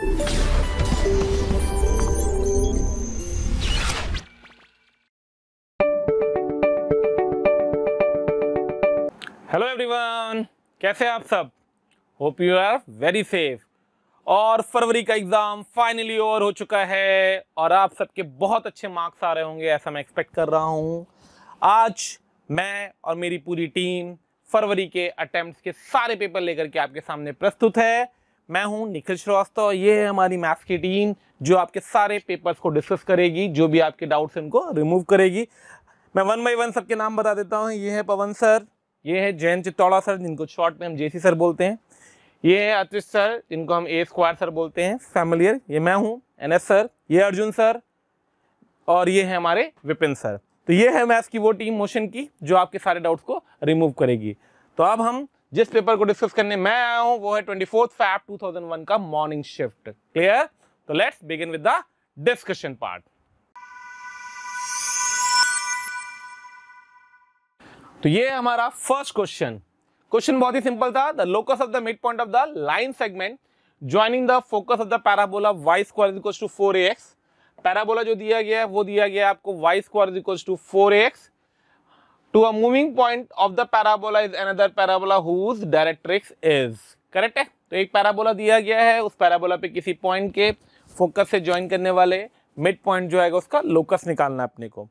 Hello everyone, कैसे हैं आप सब? Hope you are very safe. और फरवरी का एग्जाम फाइनली ओवर हो चुका है और आप सबके बहुत अच्छे मार्क्स आ रहे होंगे, ऐसा मैं एक्सपेक्ट कर रहा हूं। आज मैं और मेरी पूरी टीम फरवरी के अटेम्प्ट्स के सारे पेपर लेकर के आपके सामने प्रस्तुत है। मैं हूं निखिल श्रीवास्तव, ये है हमारी मैथ्स की टीम जो आपके सारे पेपर्स को डिस्कस करेगी, जो भी आपके डाउट्स उनको रिमूव करेगी। मैं वन बाई वन सबके नाम बता देता हूँ। ये है पवन सर, ये है जयंत चित्तौड़ा सर जिनको शॉर्ट में हम जेसी सर बोलते हैं, ये है आतिश सर जिनको हम ए स्क्वायर सर बोलते हैं फैमिलियर, ये मैं हूँ एनएस सर, ये अर्जुन सर और ये है हमारे विपिन सर। तो ये है मैथ्स की वो टीम मोशन की जो आपके सारे डाउट्स को रिमूव करेगी। तो अब हम जिस पेपर को डिस्कस करने मैं आया हूँ वो है 24 Feb 2001 का मॉर्निंग शिफ्ट। क्लियर? तो let's begin with the discussion part. तो ये है हमारा फर्स्ट क्वेश्चन। क्वेश्चन बहुत ही सिंपल था। The locus of the mid point of the line segment joining the focus of the parabola y square is equal to 4ax। Parabola जो दिया गया है वो दिया गया है आपको y square is equal to 4ax to a moving point of the parabola is another parabola whose directrix is. Correct है? तो एक पैराबोला दिया गया है, उस पैराबोला पे किसी पॉइंट के फोकस से ज्वाइन करने वाले मिड पॉइंट जो आएगा उसका लोकस निकालना है अपने को।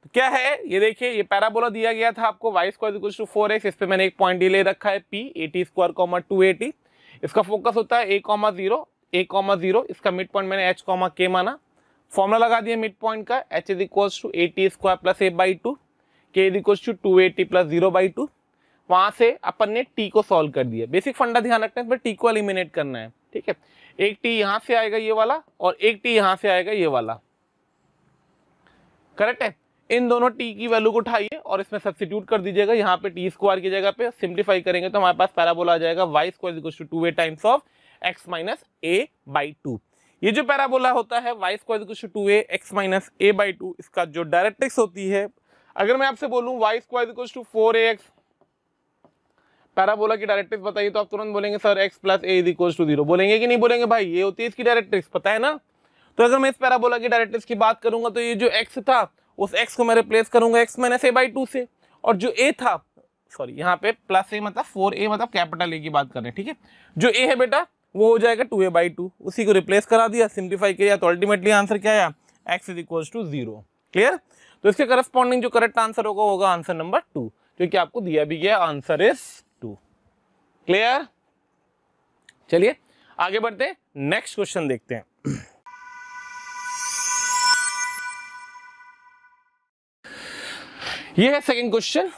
तो क्या है ये देखिए, ये पैराबोला दिया गया था आपको y square equal to 4x। इस पे मैंने एक पॉइंट ले रखा है p, 80 स्क्वायर 280। इसका फोकस होता है a,0, इसका मिड पॉइंट मैंने h, k माना। फॉर्मूला लगा दिया मिड पॉइंट का, h is equal to 80 square plus a/2, k is equal to 280 plus 0/2। वहां से अपन ने t को सॉल्व कर दिया। बेसिक फंडा ध्यान रखना है, इसमें t को एलिमिनेट करना है। ठीक है, एक t यहां से आएगा ये वाला और एक t यहां से आएगा ये वाला। करेक्ट है? इन दोनों t की वैल्यू को उठाइए और इसमें सब्स्टिट्यूट कर दीजिएगा। यहाँ पे t स्क्वायर की जगह पे सिंप्लीफाई करेंगे तो हमारे पास पैराबोला आ जाएगा y square equal to 2a times of x minus a/2। ये जो पैराबोला होता है y square equal to 2a x minus a/2, इसका जो डायरेक्ट्रिक्स होती है, अगर मैं आपसे बोलूं y square equal to 4ax parabola की डायरेक्ट्रिक्स बताइए तो आप तुरंत बोलेंगे sir x plus a is equal to 0। बोलेंगे कि नहीं बोलेंगे भाई? ये होती है इसकी डायरेक्ट्रिक्स, पता है ना। तो अगर मैं इस पैराबोला की डायरेक्ट्रिक्स की बात करूंगा तो ये जो x था उस x को मैं रिप्लेस करूंगा x माइनस a/2 से, और जो a था, सॉरी यहाँ पे प्लस a मतलब 4a मतलब कैपिटल A की बात कर रहे हैं। ठीक है, जो a है बेटा वो हो जाएगा 2a/2, उसी को रिप्लेस करा दिया, सिंप्लीफाई किया तो अल्टीमेटली आंसर क्या आया? x is equal to 0। Clear? तो इसके करस्पॉन्डिंग जो करेक्ट आंसर होगा आंसर नंबर 2, क्योंकि आपको दिया भी गया आंसर इज 2। क्लियर? चलिए आगे बढ़ते हैं, नेक्स्ट क्वेश्चन देखते हैं। ये है सेकंड क्वेश्चन।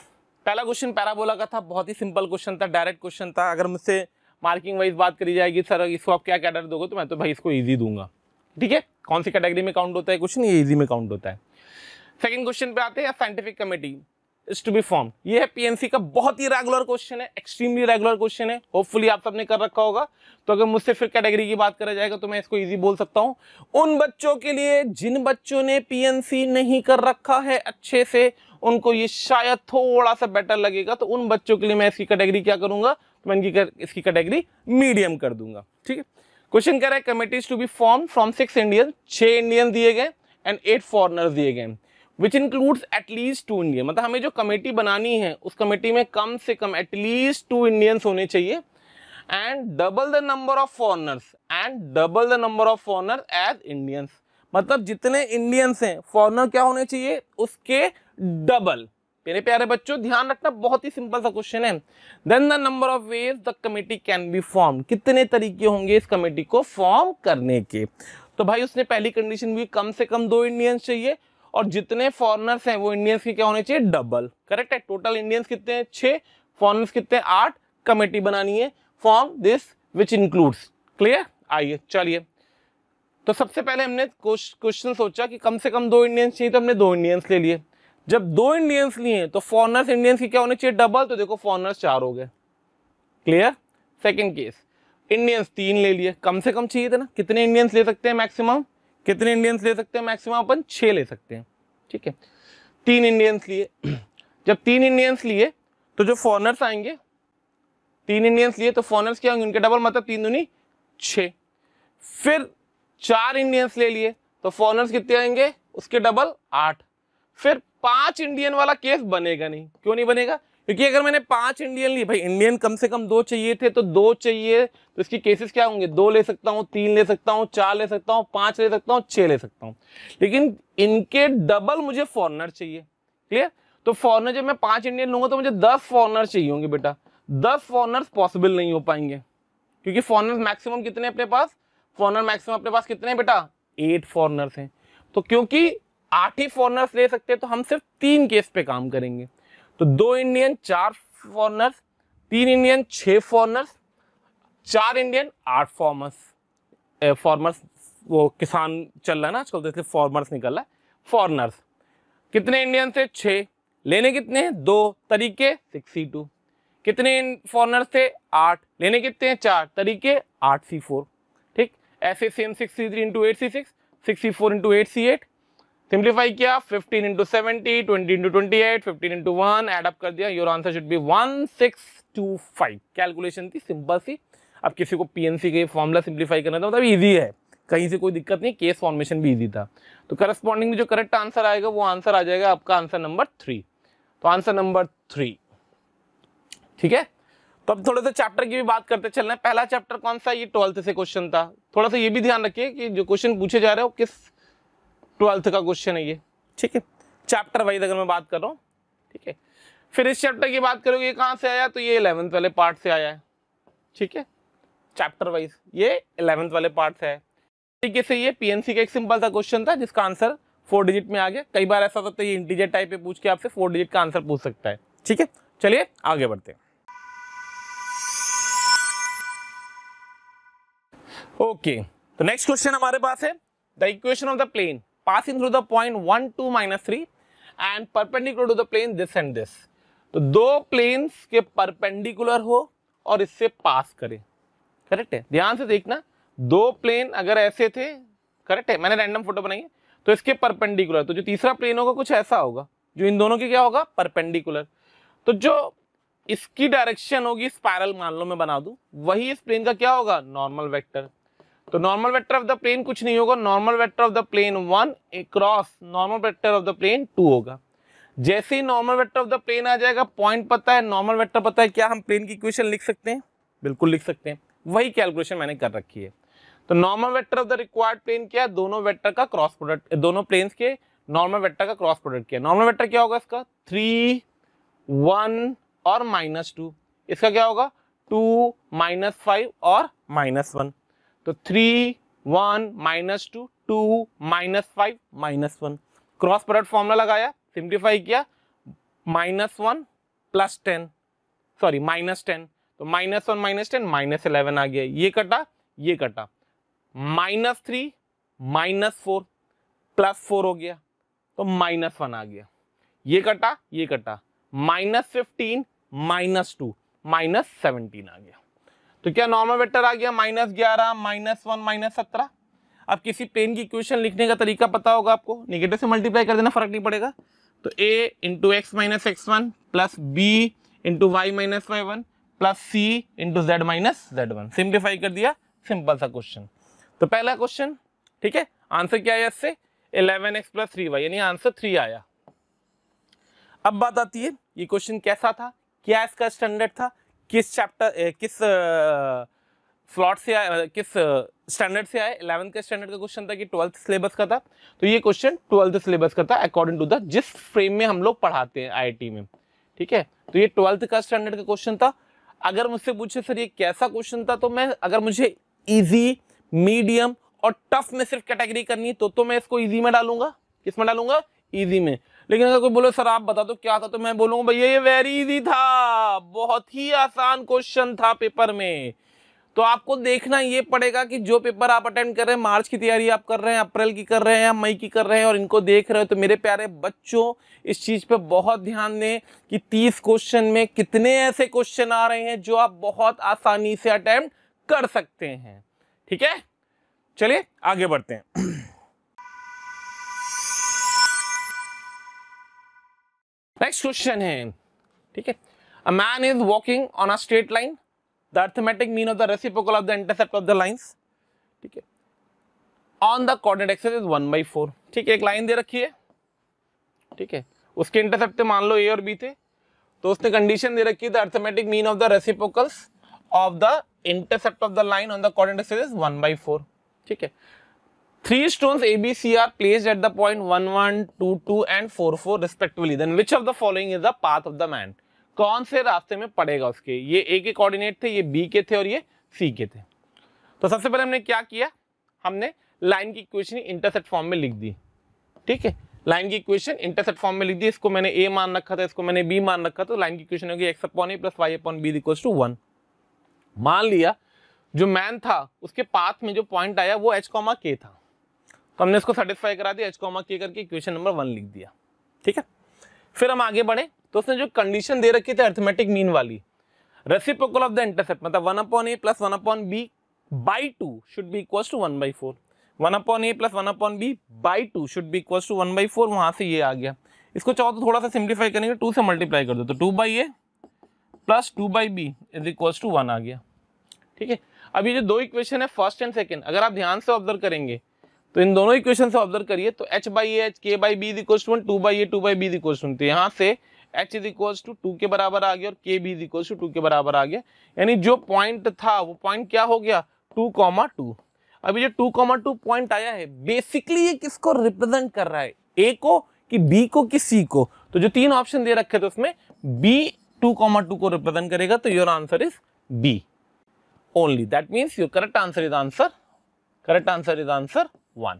पहला क्वेश्चन पैराबोला का था, बहुत ही सिंपल क्वेश्चन था, डायरेक्ट क्वेश्चन था। अगर मुझसे मार्किंग वाइज बात करी जाएगी सर इसको आप क्या कैटेगरी दोगे, तो मैं तो भाई इसको इजी दूंगा। ठीक है, कौन सी कैटेगरी में काउंट होता है क्वेश्चन? ये इजी में काउंट होता है। सेकंड क्वेश्चन पे आते हैं। Scientific committee is to be form. ये है पीएनसी का बहुत ही रेगुलर क्वेश्चन है, एक्सट्रीमली रेगुलर क्वेश्चन है, होपफुली आप सबने कर रखा होगा। तो अगर मुझसे फिर कैटेगरी की बात करा जाएगा तो मैं इसको इजी बोल सकता हूं उन बच्चों के लिए जिन बच्चों ने पीएनसी नहीं कर रखा है अच्छे से, उनको ये शायद थोड़ा सा बेटर लगेगा, तो उन बच्चों के लिए मैं इसकी कैटेगरी क्या करूंगा, तो मैं इसकी कैटेगरी मीडियम कर दूंगा। ठीक है, क्वेश्चन कह रहा है committees to be form from 6 Indian, 6 Indian दिए गए एंड 8 फॉरनर्स दिए गए, विच इंक्लूड्स एटलीस्ट 2 इंडियन। मतलब हमें जो कमेटी बनानी है उस कमेटी में कम से कम एटलीस्ट 2 इंडियंस होने चाहिए and double the number of foreigners as Indians. मतलब जितने इंडियंस हैं फॉरनर क्या होने चाहिए उसके डबल। मेरे प्यारे बच्चों ध्यान रखना, बहुत ही सिंपल सा क्वेश्चन है। Then the number of ways the committee can be form, कितने तरीके होंगे इस कमेटी को फॉर्म करने के। तो भाई उसने पहली कंडीशन भी कम से कम 2 इंडियंस चाहिए और जितने फॉरनर्स हैं वो इंडियंस के क्या होने चाहिए? डबल। करेक्ट है? टोटल इंडियंस कितने हैं? 6, फॉरनर्स कितने हैं? 8। कमेटी बनानी है form this which includes. Clear? आइए चलिए, तो सबसे पहले हमने क्वेश्चन सोचा कि कम से कम 2 इंडियंस चाहिए, तो हमने 2 इंडियंस ले लिए। जब 2 इंडियंस लिए तो फॉरनर्स इंडियंस की क्या होने चाहिए? डबल। तो देखो फॉरनर्स 4 हो गए। क्लियर? सेकंड केस, इंडियंस 3 ले लिए, कम से कम चाहिए था ना। कितने इंडियंस ले सकते हैं मैक्सिमम? कितने इंडियंस ले सकते हैं मैक्सिमम? अपन 6 ले सकते हैं। ठीक है, 3 इंडियंस लिए। जब 3 इंडियंस लिए तो जो फॉरनर्स आएंगे, 3 इंडियंस लिए तो फॉरनर्स क्या होंगे? उनके डबल, मतलब 3 दूनी 6। फिर 4 इंडियंस ले लिए तो फॉरेनर्स कितने आएंगे, उसके डबल 8। फिर 5 इंडियन वाला केस बनेगा नहीं। क्यों नहीं बनेगा, क्योंकि अगर मैंने 5 इंडियन ली, भाई इंडियन कम से कम 2 चाहिए थे, तो 2 चाहिए तो इसकी केसेस क्या होंगे, 2 ले सकता हूं, 3 ले सकता हूं, 4 ले सकता हूं, 5 ले सकता हूं, 6 ले सकता हूं, लेकिन इनके डबल मुझे फॉरेनर चाहिए। क्लियर। तो फॉरेनर जब मैं 5 इंडियन लूंगा तो मुझे 10 फॉरेनर चाहिए होंगे बेटा। 10 फॉरेनर्स पॉसिबल नहीं हो पाएंगे, क्योंकि फॉरेनर्स मैक्सिमम कितने अपने पास, फॉरेनर मैक्सिमम अपने पास कितने हैं बेटा, 8 फॉरेनर्स हैं। तो क्योंकि 8 ही फॉरेनर्स ले सकते हैं तो हम सिर्फ 3 केस पे काम करेंगे। तो 2 Indian 4 foreigners, 3 Indian 6 foreigners, 4 Indian 8 formers. Formers वो किसान चल रहा है ना आजकल, तो इसलिए फॉर्मर्स निकल रहा है। फॉरेनर्स कितने इंडियन थे, 6, लेने कितने हैं, 2, तरीके 62। कितने फॉरेनर्स थे, 8, लेने कितने हैं, 4, तरीके 8C4। ठीक, ऐसे same 63 into 8C6, 64 into 8C8, simplify किया, 15 इंटू 70, 20 इंटू 28, 15 इंटू 1, एडअप कर दिया, your answer should B 1625। Calculation थी सिंपल सी। अब किसी को पीएनसी के फॉर्मूला सिंप्लीफाई करना था मतलब इजी है, कहीं से कोई दिक्कत नहीं, केस फॉर्मेशन भी इजी था। तो करस्पॉन्डिंग जो करेक्ट आंसर आएगा वो आंसर आ जाएगा आपका आंसर नंबर 3। तो आंसर नंबर 3, ठीक है। तो अब थोड़े से चैप्टर की भी बात करते चलना है। पहला चैप्टर कौन सा, ये 12th से क्वेश्चन था। थोड़ा सा ये भी ध्यान रखिए कि जो क्वेश्चन पूछे जा रहे हो किस 12th का क्वेश्चन है ये, ठीक है। चैप्टर वाइज अगर मैं बात कर रहा हूँ, ठीक है। फिर इस चैप्टर की बात करोगे, ये कहाँ से आया, तो ये 11th वाले पार्ट से आया है, ठीक है। चैप्टर वाइज ये 11th वाले पार्ट से है। तरीके से ये पीएनसी का एक सिंपल सा क्वेश्चन था जिसका आंसर 4 डिजिट में आ गया। कई बार ऐसा होता है ये इंटीजर टाइप पे पूछ के आपसे 4 डिजिट का आंसर पूछ सकता है, ठीक है। चलिए आगे बढ़ते हैं। ओके, तो नेक्स्ट क्वेश्चन हमारे पास है the equation of the plane passing through the point 1, 2, -3 and perpendicular to the plane this and this. तो दो प्लेन्स के परपेंडिकुलर हो और इससे पास करे, करेक्ट है। ध्यान से देखना, दो प्लेन अगर ऐसे थे, करेक्ट है, मैंने रैंडम फोटो बनाई है, तो इसके परपेंडिकुलर, तो जो तीसरा प्लेन होगा कुछ ऐसा होगा जो इन दोनों की क्या होगा, परपेंडिकुलर। तो जो इसकी डायरेक्शन होगी स्पाइरल मान लो मैं बना दूं, वही इस प्लेन का क्या होगा, नॉर्मल वेक्टर। तो normal vector of the plane कुछ नहीं होगा, normal vector of the plane 1 cross normal vector of the plane 2 होगा। जैसे ही normal vector of the plane आ जाएगा, पॉइंट पता है, नॉर्मल वेक्टर पता है, क्या हम प्लेन की इक्वेशन लिख सकते हैं, बिल्कुल लिख सकते हैं। वही कैलकुलेशन मैंने कर रखी है। तो normal vector of the required plane क्या है, दोनों वेक्टर का क्रॉस प्रोडक्ट, दोनों प्लेन्स के नॉर्मल वेक्टर का क्रॉस प्रोडक्ट क्या है। नॉर्मल वेक्टर क्या होगा इसका, 3, 1 और -2। इसका क्या होगा, 2, -5 और -1। तो 3, 1, -2, 2, -5, -1। क्रॉस प्रोडक्ट फॉर्मूला लगाया, सिंप्लीफाई किया, -1 + 10, सॉरी -10, तो -1 -10 -11 आ गया। ये कटा, ये कटा, -3 -4 +4 हो गया, तो -1 आ गया। ये कटा, ये कटा, -15 -2 -17 आ गया। तो क्या नॉर्मल वेक्टर आ गया, -11 -1 -17। अब किसी प्लेन की इक्वेशन लिखने का तरीका पता होगा आपको, नेगेटिव से मल्टीप्लाई कर देना, फर्क नहीं पड़ेगा। तो a × x - x1 + b × y - y1 + c × z - z1। Simplify कर दिया, सिंपल सा क्वेश्चन। तो पहला क्वेश्चन, ठीक है, आंसर क्या आया इससे, 11x + 3y, यानी आंसर 3 आया। अब बात आती है ये क्वेश्चन कैसा था, क्या इसका स्टैंडर्ड था, किस चैप्टर किस स्लॉट से आया, किस स्टैंडर्ड से आया। 11th के स्टैंडर्ड का क्वेश्चन था कि 12th सिलेबस का था। तो ये क्वेश्चन 12th सिलेबस का था अकॉर्डिंग टू द जिस फ्रेम में हम लोग पढ़ाते हैं आईआईटी में, ठीक है। तो ये 12th का स्टैंडर्ड का क्वेश्चन था। अगर मुझसे पूछे सर ये कैसा क्वेश्चन था, तो मैं, अगर मुझे इजी, मीडियम और टफ में सिर्फ कैटेगरी करनी है तो मैं इसको इजी में डालूंगा। किस में डालूंगा, इजी में। लेकिन अगर कोई बोले सर आप बता दो क्या था, तो मैं बोलूंगा भैया ये वेरी इजी था, बहुत ही आसान क्वेश्चन था पेपर में। तो आपको देखना ये पड़ेगा कि जो पेपर आप अटेंड कर रहे हैं, मार्च की तैयारी आप कर रहे हैं, अप्रैल की कर रहे हैं या मई की कर रहे हैं, और इनको देख रहे हो, तो मेरे प्यारे बच्चों इस चीज पे बहुत ध्यान दें कि 30 क्वेश्चन में कितने ऐसे क्वेश्चन आ रहे हैं जो आप बहुत आसानी से अटेम्प्ट कर सकते हैं, ठीक है। चलिए आगे बढ़ते हैं। नेक्स्ट क्वेश्चन है, ठीक है, a man is walking on a straight line, the arithmetic mean of the reciprocal of the intercept of the lines, ठीक है। On the coordinate axis is 1/4। ठीक है, एक लाइन दे रखी है, ठीक है, उसके इंटरसेप्ट मान लो ए और बी थे, तो उसने कंडीशन दे रखी है the arithmetic mean of the reciprocals of the intercept of the line on the coordinate axis is 1/4। ठीक है, 3 stones ABC are placed at the point 1, 1, 2, 2 and 4, 4 respectively. Then which of the following is the path of the man? कौन से रास्ते में पड़ेगा उसके? ये A के कोऑर्डिनेट थे, ये B के थे और ये C के थे। तो सबसे पहले हमने क्या किया, हमने लाइन की इक्वेशन इंटरसेप्ट फॉर्म में लिख दी। ठीक है, लाइन की इक्वेशन इंटरसेप्ट फॉर्म में लिख दी, इसको मैंने A मान रखा था, इसको मैंने B मान रखा, तो लाइन की इक्वेशन होगी x/a + y/b = 1। मान लिया जो मैन था उसके पाथ में जो पॉइंट आया वो h, k था, तो हमने इसको सेटिस्फाई करा दिया, h, k करके इक्वेशन नंबर 1 लिख दिया। ठीक है, फिर हम आगे बढ़े तो उसने जो कंडीशन दे रखी थी अरिथमेटिक मीन वाली, रेसिप्रोकल ऑफ द इंटरसेप्ट मतलब 1/a + 1/b/2 should be equal to 1/4। 1/a + 1/b/2 should be equal to 1/4, वहां से ये आ गया। इसको चाहो तो थोड़ा सा सिंप्लीफाई करेंगे, 2 से मल्टीप्लाई कर दो तो 2/a + 2/b = 1 आ गया। ठीक है, अब ये जो दो इक्वेशन है फर्स्ट एंड सेकंड, अगर आप ध्यान से ऑब्जर्व करेंगे तो इन दोनों इक्वेशन से ऑब्जर्व करिए तो h/a k/b = 1, 2/a 2/b = 1, तो यहाँ से h = 2 के बराबर आ गया और kb = 2 के बराबर आ गया, यानी जो पॉइंट था वो पॉइंट क्या हो गया 2,2। अभी जो 2,2 पॉइंट आया है बेसिकली ये किसको रिप्रेजेंट कर रहा है, a को कि b को कि c को, तो जो तीन ऑप्शन दे रखे थे उसमें b 2,2 को रिप्रेजेंट करेगा, तो your answer is b only, that means your correct answer is answer 1।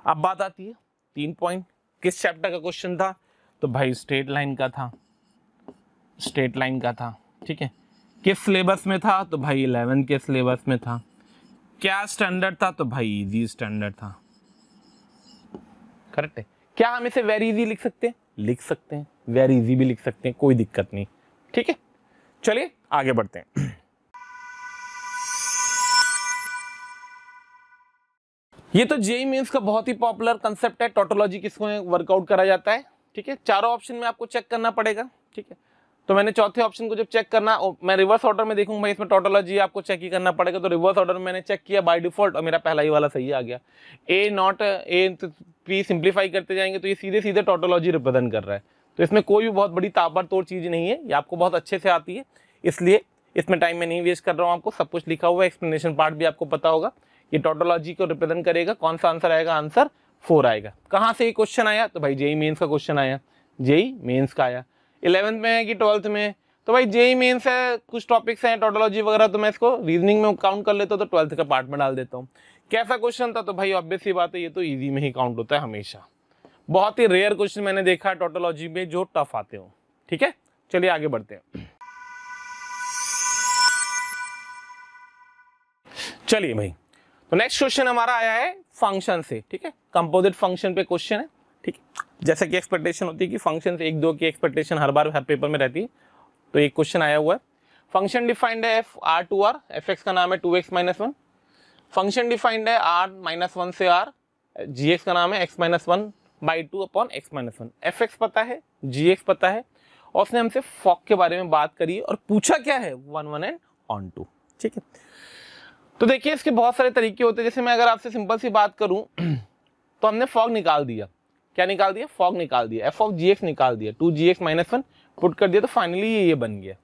अब बात आती है 3 पॉइंट, किस चैप्टर का क्वेश्चन था, तो भाई स्ट्रेट लाइन का था। ठीक है, किस सिलेबस में था, तो भाई 11 के सिलेबस में था। क्या स्टैंडर्ड था, तो भाई इजी स्टैंडर्ड था। करेक्ट है, क्या हम इसे वेरी इजी लिख सकते हैं, वेरी इजी भी लिख सकते हैं, कोई दिक्कत नहीं। ठीक है, चलिए आगे बढ़ते हैं। ये तो जेईई मेंस का बहुत ही पॉपुलर कंसेप्ट है, टोटोलॉजी किसको वर्कआउट करा जाता है। ठीक है, चारों ऑप्शन में आपको चेक करना पड़ेगा। ठीक है, तो मैंने चौथे ऑप्शन को जब चेक करना, मैं रिवर्स ऑर्डर में देखूंगा, इसमें टोटोलॉजी आपको चेक ही करना पड़ेगा, तो रिवर्स ऑर्डर में मैंने चेक किया बाय डिफॉल्ट और मेरा पहला ही वाला सही आ गया। A सिंप्लीफाई करते जाएंगे तो ये सीधे सीधे टोटोलॉजी रिप्रेजेंट कर रहा है, तो इसमें कोई भी बहुत बड़ी ताबड़तोड़ चीज नहीं है, ये आपको बहुत अच्छे से आती है, इसलिए इसमें टाइम में नहीं वेस्ट कर रहा हूँ। आपको सब कुछ लिखा हुआ है, एक्सप्लेनेशन पार्ट भी आपको पता होगा। ये टोटोलॉजी को रिप्रेजेंट करेगा, कौन सा आंसर आएगा, आंसर 4 आएगा। कहाँ से ये क्वेश्चन आया, तो भाई जेईई मेंस का क्वेश्चन आया, जेईई मेंस का आया। 11th में है कि 12th में, तो भाई जेईई मेंस है, कुछ टॉपिक्स हैं टोटोलॉजी वगैरह, तो मैं इसको रीजनिंग में काउंट कर लेता हूँ, तो 12th का पार्ट में डाल देता हूँ। कैसा क्वेश्चन था, तो भाई ऑब्वियस सी बात है, ये तो ईजी में ही काउंट होता है हमेशा। बहुत ही रेयर क्वेश्चन मैंने देखा है टोटोलॉजी में जो टफ आते हो। ठीक है, चलिए आगे बढ़ते हैं। चलिए भाई, तो नेक्स्ट क्वेश्चन हमारा आया है फंक्शन से। ठीक है, कंपोजिट फंक्शन पे क्वेश्चन है। ठीक है, जैसे कि एक्सपेक्टेशन होती है कि फंक्शन से 1-2 की एक्सपेक्टेशन हर बार हर पेपर में रहती है, तो एक क्वेश्चन आया हुआ है। फंक्शन डिफाइंड है r2r, fx का नाम है 2x - 1। फंक्शन डिफाइंड है r-1 से r, gx का नाम है x-1/2/x - 1। fx पता है, gx पता है, और उसने हमसे फॉक के बारे में बात करी और पूछा क्या है 1, 1 एंड ऑन 2। ठीक है, तो देखिए इसके बहुत सारे तरीके होते हैं। जैसे मैं अगर आपसे सिंपल सी बात करूं तो हमने फॉग निकाल दिया, क्या निकाल दिया, फॉग निकाल दिया, f of gx निकाल दिया, 2gx - 1 पुट कर दिया, तो फाइनली ये बन गया।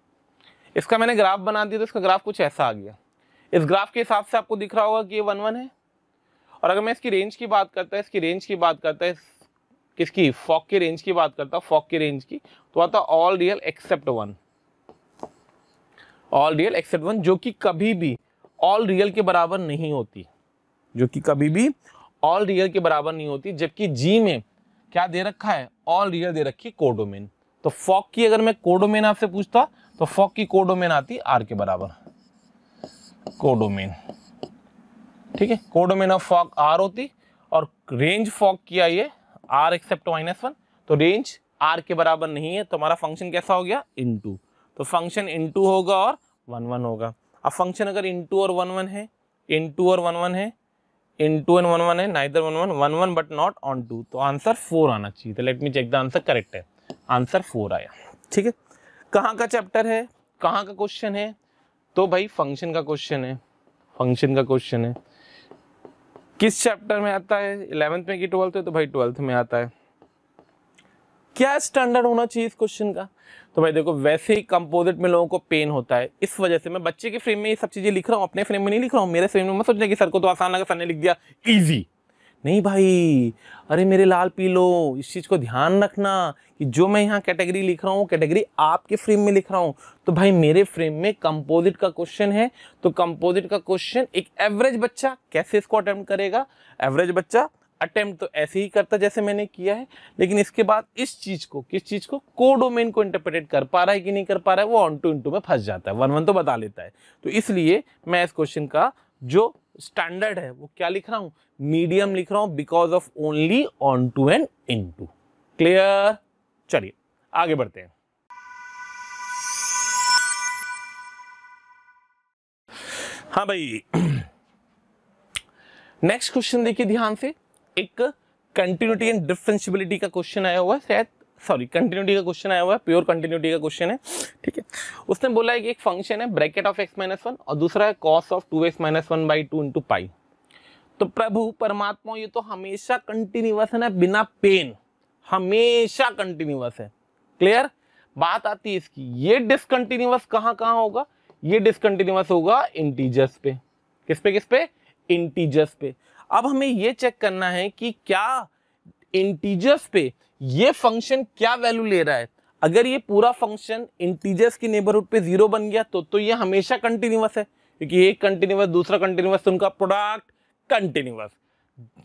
इसका मैंने ग्राफ बना दिया, तो इसका ग्राफ कुछ ऐसा आ गया। इस ग्राफ के हिसाब से आपको दिख रहा होगा कि ये 1, 1 है, और अगर मैं इसकी रेंज की बात करता है, किसकी, फॉग की रेंज की बात करता हूँ, फॉग की रेंज की, तो आता all real except 1, all real except 1, जो कि कभी भी ऑल रियल के बराबर नहीं होती, जबकि जी में क्या दे रखा है, ऑल रियल दे रखी कोडोमेन। तो फॉग की अगर मैं कोडोमेन आपसे पूछता तो फॉग की कोडोमेन आती आर के बराबर, कोडोमेन। ठीक है, कोडोमेन ऑफ फॉग आर होती, और रेंज फॉग की आई है आर एक्सेप्ट -1, तो रेंज आर के बराबर नहीं है, तो हमारा फंक्शन कैसा हो गया, इनटू, तो फंक्शन इनटू होगा और 1, 1 होगा। अब फंक्शन अगर इनटू और 1, 1 है, इनटू और 1, 1 है, इनटू एंड 1, 1 है, नाइदर 1, 1, 1, 1 बट नॉट ऑन 2, तो आंसर 4 आना चाहिए। तो let me check the answer, correct है, आंसर 4 आया। ठीक है, कहाँ का चैप्टर है, कहाँ का क्वेश्चन है, तो भाई फंक्शन का क्वेश्चन है, किस चैप्टर में आता है? 11th में कि 12th में? तो भाई 12th में आता है। क्या स्टैंडर्ड होना चाहिए इस क्वेश्चन का? तो भाई देखो, वैसे ही कंपोजिट में लोगों को पेन होता है, इस वजह से मैं बच्चे के फ्रेम में ये सब चीजें लिख रहा हूँ, अपने फ्रेम में नहीं लिख रहा हूँ। मेरे फ्रेम में मत सोचना कि सर को तो आसान लगा, सर ने लिख दिया इजी। नहीं भाई, अरे मेरे लाल पीलो, इस चीज को ध्यान रखना कि जो मैं यहाँ कैटेगरी लिख रहा हूँ, कैटेगरी आपके फ्रेम में लिख रहा हूँ। तो भाई मेरे फ्रेम में कंपोजिट का क्वेश्चन है, तो कंपोजिट का क्वेश्चन एक एवरेज बच्चा कैसे इसको अटेम्प्ट करेगा? एवरेज बच्चा अटेम्प्ट तो ऐसे ही करता जैसे मैंने किया है, लेकिन इसके बाद इस चीज को, किस चीज को, कोडोमेन को इंटरप्रेट कर पा रहा है कि नहीं कर पा रहा है, वो ऑन टू इनटू में फंस जाता है, 1-1 तो बता लेता है। तो इसलिए मैं इस क्वेश्चन का जो स्टैंडर्ड है वो क्या लिख रहा हूं? मीडियम लिख रहा हूं, because of only on two and into. Clear? चलिए आगे बढ़ते हैं। हाँ भाई, नेक्स्ट क्वेश्चन देखिए ध्यान से। एक कंटिन्यूटी एंड डिफरेंशिएबिलिटी का क्वेश्चन आया हुआ है, शायद सॉरी कंटिन्यूटी का क्वेश्चन आया हुआ है, प्योर कंटिन्यूटी का क्वेश्चन है, ठीक है। उसने बोला है कि एक फंक्शन है ब्रैकेट ऑफ x-1 और दूसरा है cos of 2x-1/2 into pi. तो प्रभु परमात्मा, ये तो हमेशा कंटिन्यूअस है ना, बिना पेन, हमेशा कंटिन्यूअस है। क्लियर? बात आती है इसकी, ये डिसकंटिन्यूअस कहाँ कहाँ होगा? ये डिसकंटिन्यूअस होगा इंटीजर्स पे। किस पे? किस पे? इंटीजर्स पे। अब हमें ये चेक करना है कि क्या इंटीजर्स पे ये फंक्शन क्या वैल्यू ले रहा है। अगर ये पूरा फंक्शन इंटीजर्स की नेबरहुड पे 0 बन गया तो ये हमेशा कंटिन्यूअस है, क्योंकि एक कंटिन्यूअस दूसरा कंटिन्यूअस, तो उनका प्रोडक्ट कंटिन्यूअस।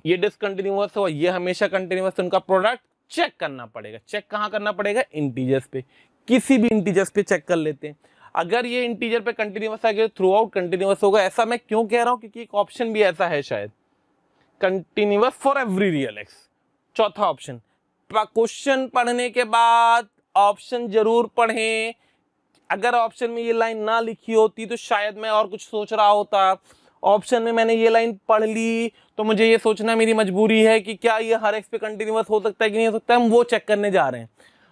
ये डिसकंटिन्यूअस हो, ये हमेशा कंटिन्यूअस, तो उनका प्रोडक्ट चेक करना पड़ेगा। चेक कहाँ करना पड़ेगा? इंटीजर्स पे। किसी भी इंटीजर्स पे चेक कर लेते हैं। अगर ये इंटीजर पे कंटिन्यूअस आ गया, थ्रू आउट कंटिन्यूअस होगा। ऐसा मैं क्यों कह रहा हूं? क्योंकि एक ऑप्शन भी ऐसा है शायद, continuous for every real x. चौथा ऑप्शन, क्वेश्चन पढ़ने के बाद ऑप्शन जरूर पढ़ें। अगर ऑप्शन में ये लाइन ना लिखी होती तो शायद मैं और कुछ सोच रहा होता। ऑप्शन में मैंने ये लाइन पढ़ ली तो मुझे ये सोचना मेरी मजबूरी है कि क्या ये हर एक्स पे कंटिन्यूअस हो सकता है कि नहीं हो सकता है, हम वो चेक करने जा रहे हैं।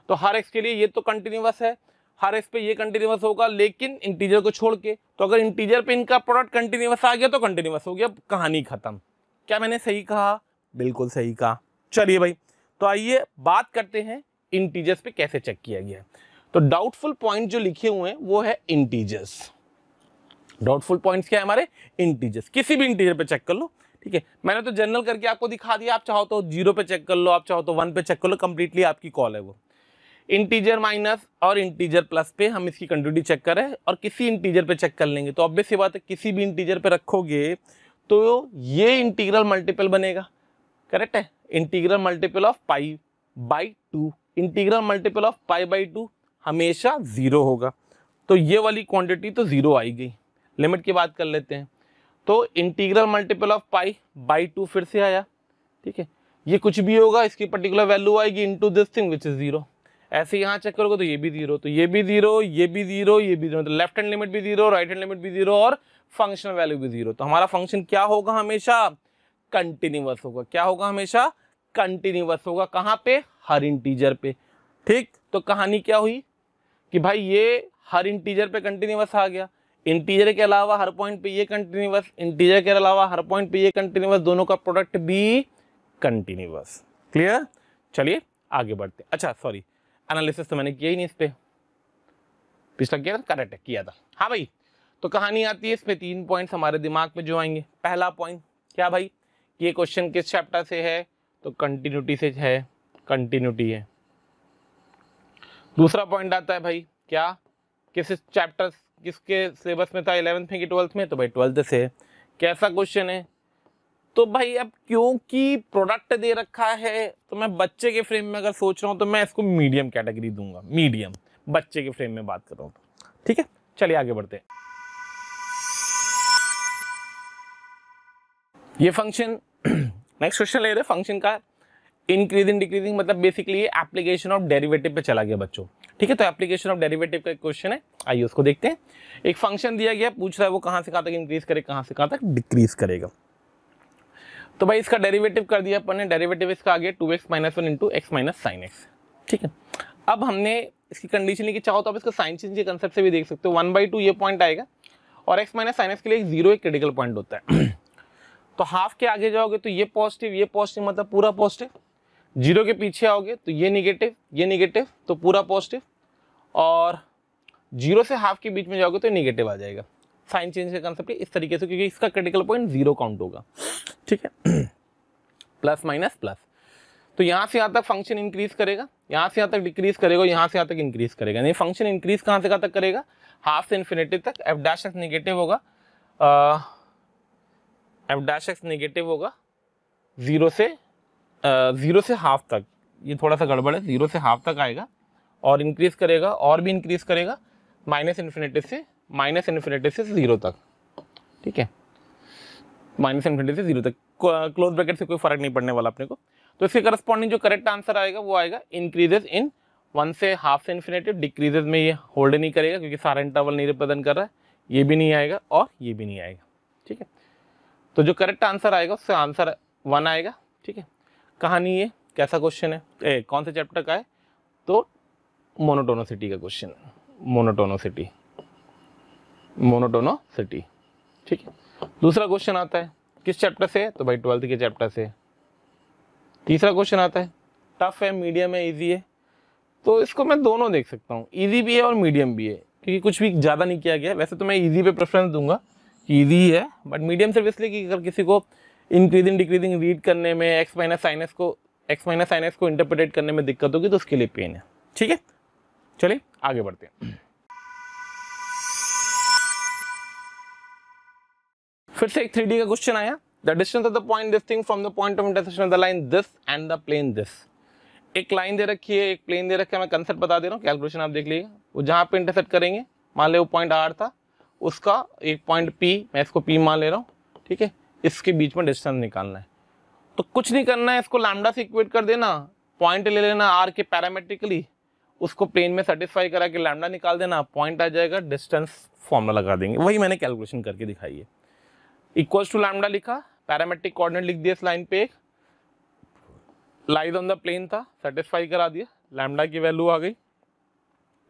तो हर एक्स के लिए ये तो कंटिन्यूअस है, हर एक्स पे ये कंटिन्यूअस होगा, लेकिन इंटीजर को छोड़ के। तो अगर इंटीजर पे इनका प्रोडक्ट कंटिन्यूअस आ गया तो कंटिन्यूअस हो गया, कहानी खत्म। क्या मैंने सही कहा? बिल्कुल सही कहा। चलिए भाई, तो आइए बात करते हैं इंटीजर्स पे कैसे चेक किया गया है। तो डाउटफुल पॉइंट जो लिखे हुए हैं वो है इंटीजर्स। डाउटफुल पॉइंट्स क्या है हमारे? इंटीजर्स। किसी भी इंटीजर पे चेक कर लो, ठीक है। मैंने तो जनरल करके आपको दिखा दिया, आप चाहो तो 0 पे चेक कर लो, आप चाहो तो 1 पे चेक कर लो, कंप्लीटली आपकी कॉल है वो। इंटीजर माइनस और इंटीजर प्लस पे हम इसकी कंटिन्यूटी चेक करें और किसी इंटीजर पे चेक कर लेंगे। तो ऑब्वियस सी बात है, किसी भी इंटीजर पे रखोगे तो ये इंटीग्रल मल्टीपल बनेगा। करेक्ट है? Integral multiple of pi by 2, integral multiple of pi by 2 हमेशा 0 होगा। तो ये वाली क्वांटिटी तो 0 आई गई। लिमिट की बात कर लेते हैं, तो integral multiple of pi by 2 फिर से आया, ठीक है। ये कुछ भी होगा, इसकी पर्टिकुलर वैल्यू आएगी into this thing which is 0। ऐसे यहाँ चेक करोगे तो ये भी 0, तो ये भी 0, ये भी 0, ये भी 0, तो लेफ्ट हैंड लिमिट भी 0, राइट हैंड लिमिट भी 0 और फंक्शनल वैल्यू भी 0। तो हमारा फंक्शन क्या होगा? हमेशा कंटिन्यूअस होगा। क्या होगा? हमेशा कंटिन्यूअस होगा। कहाँ पे? हर इंटीजर पे। ठीक, तो कहानी क्या हुई कि भाई ये हर इंटीजर पे कंटिन्यूअस आ गया, इंटीजर के अलावा हर पॉइंट पे ये कंटिन्यूअस, इंटीजर के अलावा हर पॉइंट पे ये कंटिन्यूअस, दोनों का प्रोडक्ट भी कंटिन्यूअस। क्लियर? चलिए आगे बढ़ते हैं। अच्छा सॉरी, एनालिसिस तो मैंने किया ही नहीं इस पे, पिछला किया था, करेक्ट है, किया था। हाँ भाई, तो कहानी आती है, इस पे 3 पॉइंट्स हमारे दिमाग में जो आएंगे। पहला पॉइंट क्या भाई? ये क्वेश्चन किस चैप्टर से है? तो कंटिन्यूटी से है, कंटिन्यूटी है। दूसरा पॉइंट आता है भाई क्या, किस चैप्टर, किसके सिलेबस में था? 11th में कि 12th में? तो भाई 12th से। कैसा क्वेश्चन है? तो भाई अब क्योंकि प्रोडक्ट दे रखा है तो मैं बच्चे के फ्रेम में अगर सोच रहा हूं तो मैं इसको मीडियम कैटेगरी दूंगा। मीडियम, बच्चे के फ्रेम में बात कर रहा हूं तो, ठीक है। चलिए आगे बढ़ते हैं। ये फंक्शन नेक्स्ट क्वेश्चन ले रहे फंक्शन का इंक्रीजिंग डिक्रीजिंग, मतलब बेसिकली ये एप्लीकेशन ऑफ डेरिवेटिव पे चला गया बच्चों, ठीक है। तो एप्लीकेशन ऑफ डेरिवेटिव का क्वेश्चन है, आइए उसको देखते हैं। एक फंक्शन दिया गया, पूछ रहा है वो कहां से कहां तक इंक्रीज करे, कहां से कहां तक डिक्रीज करेगा। तो भाई इसका डेरिवेटिव कर दिया अपन ने। डेरिवेटिव इसका आ गया 2x - 1 into x - sin x, ठीक है। अब हमने इसकी कंडीशन लिखी, चाहो तो आप इसका साइन चेंज के कंसेप्ट से भी देख सकते हो। 1/2 ये पॉइंट आएगा और x - sin x के लिए 0 एक क्रिटिकल पॉइंट होता है। तो हाफ के आगे जाओगे तो ये पॉजिटिव मतलब पूरा पॉजिटिव, 0 के पीछे आओगे तो ये निगेटिव तो पूरा पॉजिटिव, और 0 से हाफ के बीच में जाओगे तो निगेटिव आ जाएगा। साइन चेंज का कंसेप्ट इस तरीके से, क्योंकि इसका क्रिटिकल पॉइंट 0 काउंट होगा, ठीक है। प्लस माइनस प्लस, तो यहाँ से यहाँ तक फंक्शन इंक्रीज करेगा, यहाँ से यहाँ तक डिक्रीज करेगा, यहाँ से यहाँ तक इंक्रीज करेगा। नहीं, फंक्शन इंक्रीज कहाँ से कहाँ तक करेगा, हाफ से इन्फिनिटी तक। एफ डैश एक्स नेगेटिव होगा, एफ डैश एक्स नेगेटिव होगा 0 से हाफ तक, ये थोड़ा सा गड़बड़ है, 0 से हाफ तक आएगा और इंक्रीज करेगा और भी इंक्रीज करेगा माइनस इन्फिनिटी से 0 तक, ठीक है, माइनस इन्फिनिटी से 0 तक, क्लोज ब्रैकेट से कोई फर्क नहीं पड़ने वाला अपने को। तो इसके करस्पॉन्डिंग जो करेक्ट आंसर आएगा वो आएगा इंक्रीजेज इन 1 से हाफ से इन्फिनिटी, डिक्रीजेज में ये होल्ड नहीं करेगा क्योंकि सारा इंटरवल नहीं रिप्रेजेंट कर रहा है, ये भी नहीं आएगा और ये भी नहीं आएगा, ठीक है। तो जो करेक्ट आंसर आएगा उससे आंसर 1 आएगा, ठीक है। कहानी ये कैसा क्वेश्चन है, कौन से चैप्टर का है, तो मोनोटोनोसिटी का क्वेश्चन है, मोनोटोनोसिटी, ठीक है। दूसरा क्वेश्चन आता है किस चैप्टर से है, तो भाई 12th के चैप्टर से। तीसरा क्वेश्चन आता है टफ है, मीडियम है, इजी है, तो इसको मैं दोनों देख सकता हूँ, इजी भी है और मीडियम भी है, क्योंकि कुछ भी ज़्यादा नहीं किया गया है। वैसे तो मैं इजी पे प्रेफरेंस दूंगा कि इजी ही है, बट मीडियम सिर्फ इसलिए कि अगर किसी को इंक्रीजिंग डिक्रीजिंग रीड करने में एक्स माइनस साइन एक्स को इंटरप्रेट करने में दिक्कत होगी तो उसके लिए पेन है, ठीक है। चलिए आगे बढ़ते हैं। फिर से एक 3D का क्वेश्चन आया, the distance of the point this thing from the point of intersection of the line this and the plane this. एक लाइन दे रखी है, एक प्लेन दे रखा है, मैं कंसेप्ट बता दे रहा हूँ, कैलकुलेशन आप देख लीजिएगा। वो जहाँ पे इंटरसेक्ट करेंगे, मान ले वो पॉइंट R था, उसका एक पॉइंट P, मैं इसको P मान ले रहा हूँ, ठीक है, इसके बीच में डिस्टेंस निकालना है। तो कुछ नहीं करना है, इसको लैम्डा से इक्वेट कर देना, पॉइंट ले लेना R के पैरामेट्रिकली, उसको प्लेन में सेटिस्फाई करा के लैम्डा निकाल देना, पॉइंट आ जाएगा, डिस्टेंस फॉर्मूला लगा देंगे। वही मैंने कैलकुलेशन करके दिखाई है। इक्वल्स टू लैम्डा लिखा, पैरामेट्रिक कोऑर्डिनेट लिख दिया इस लाइन पे, एक लाइज ऑन द प्लेन था, सेटिस्फाई करा दिया, लैम्डा की वैल्यू आ गई,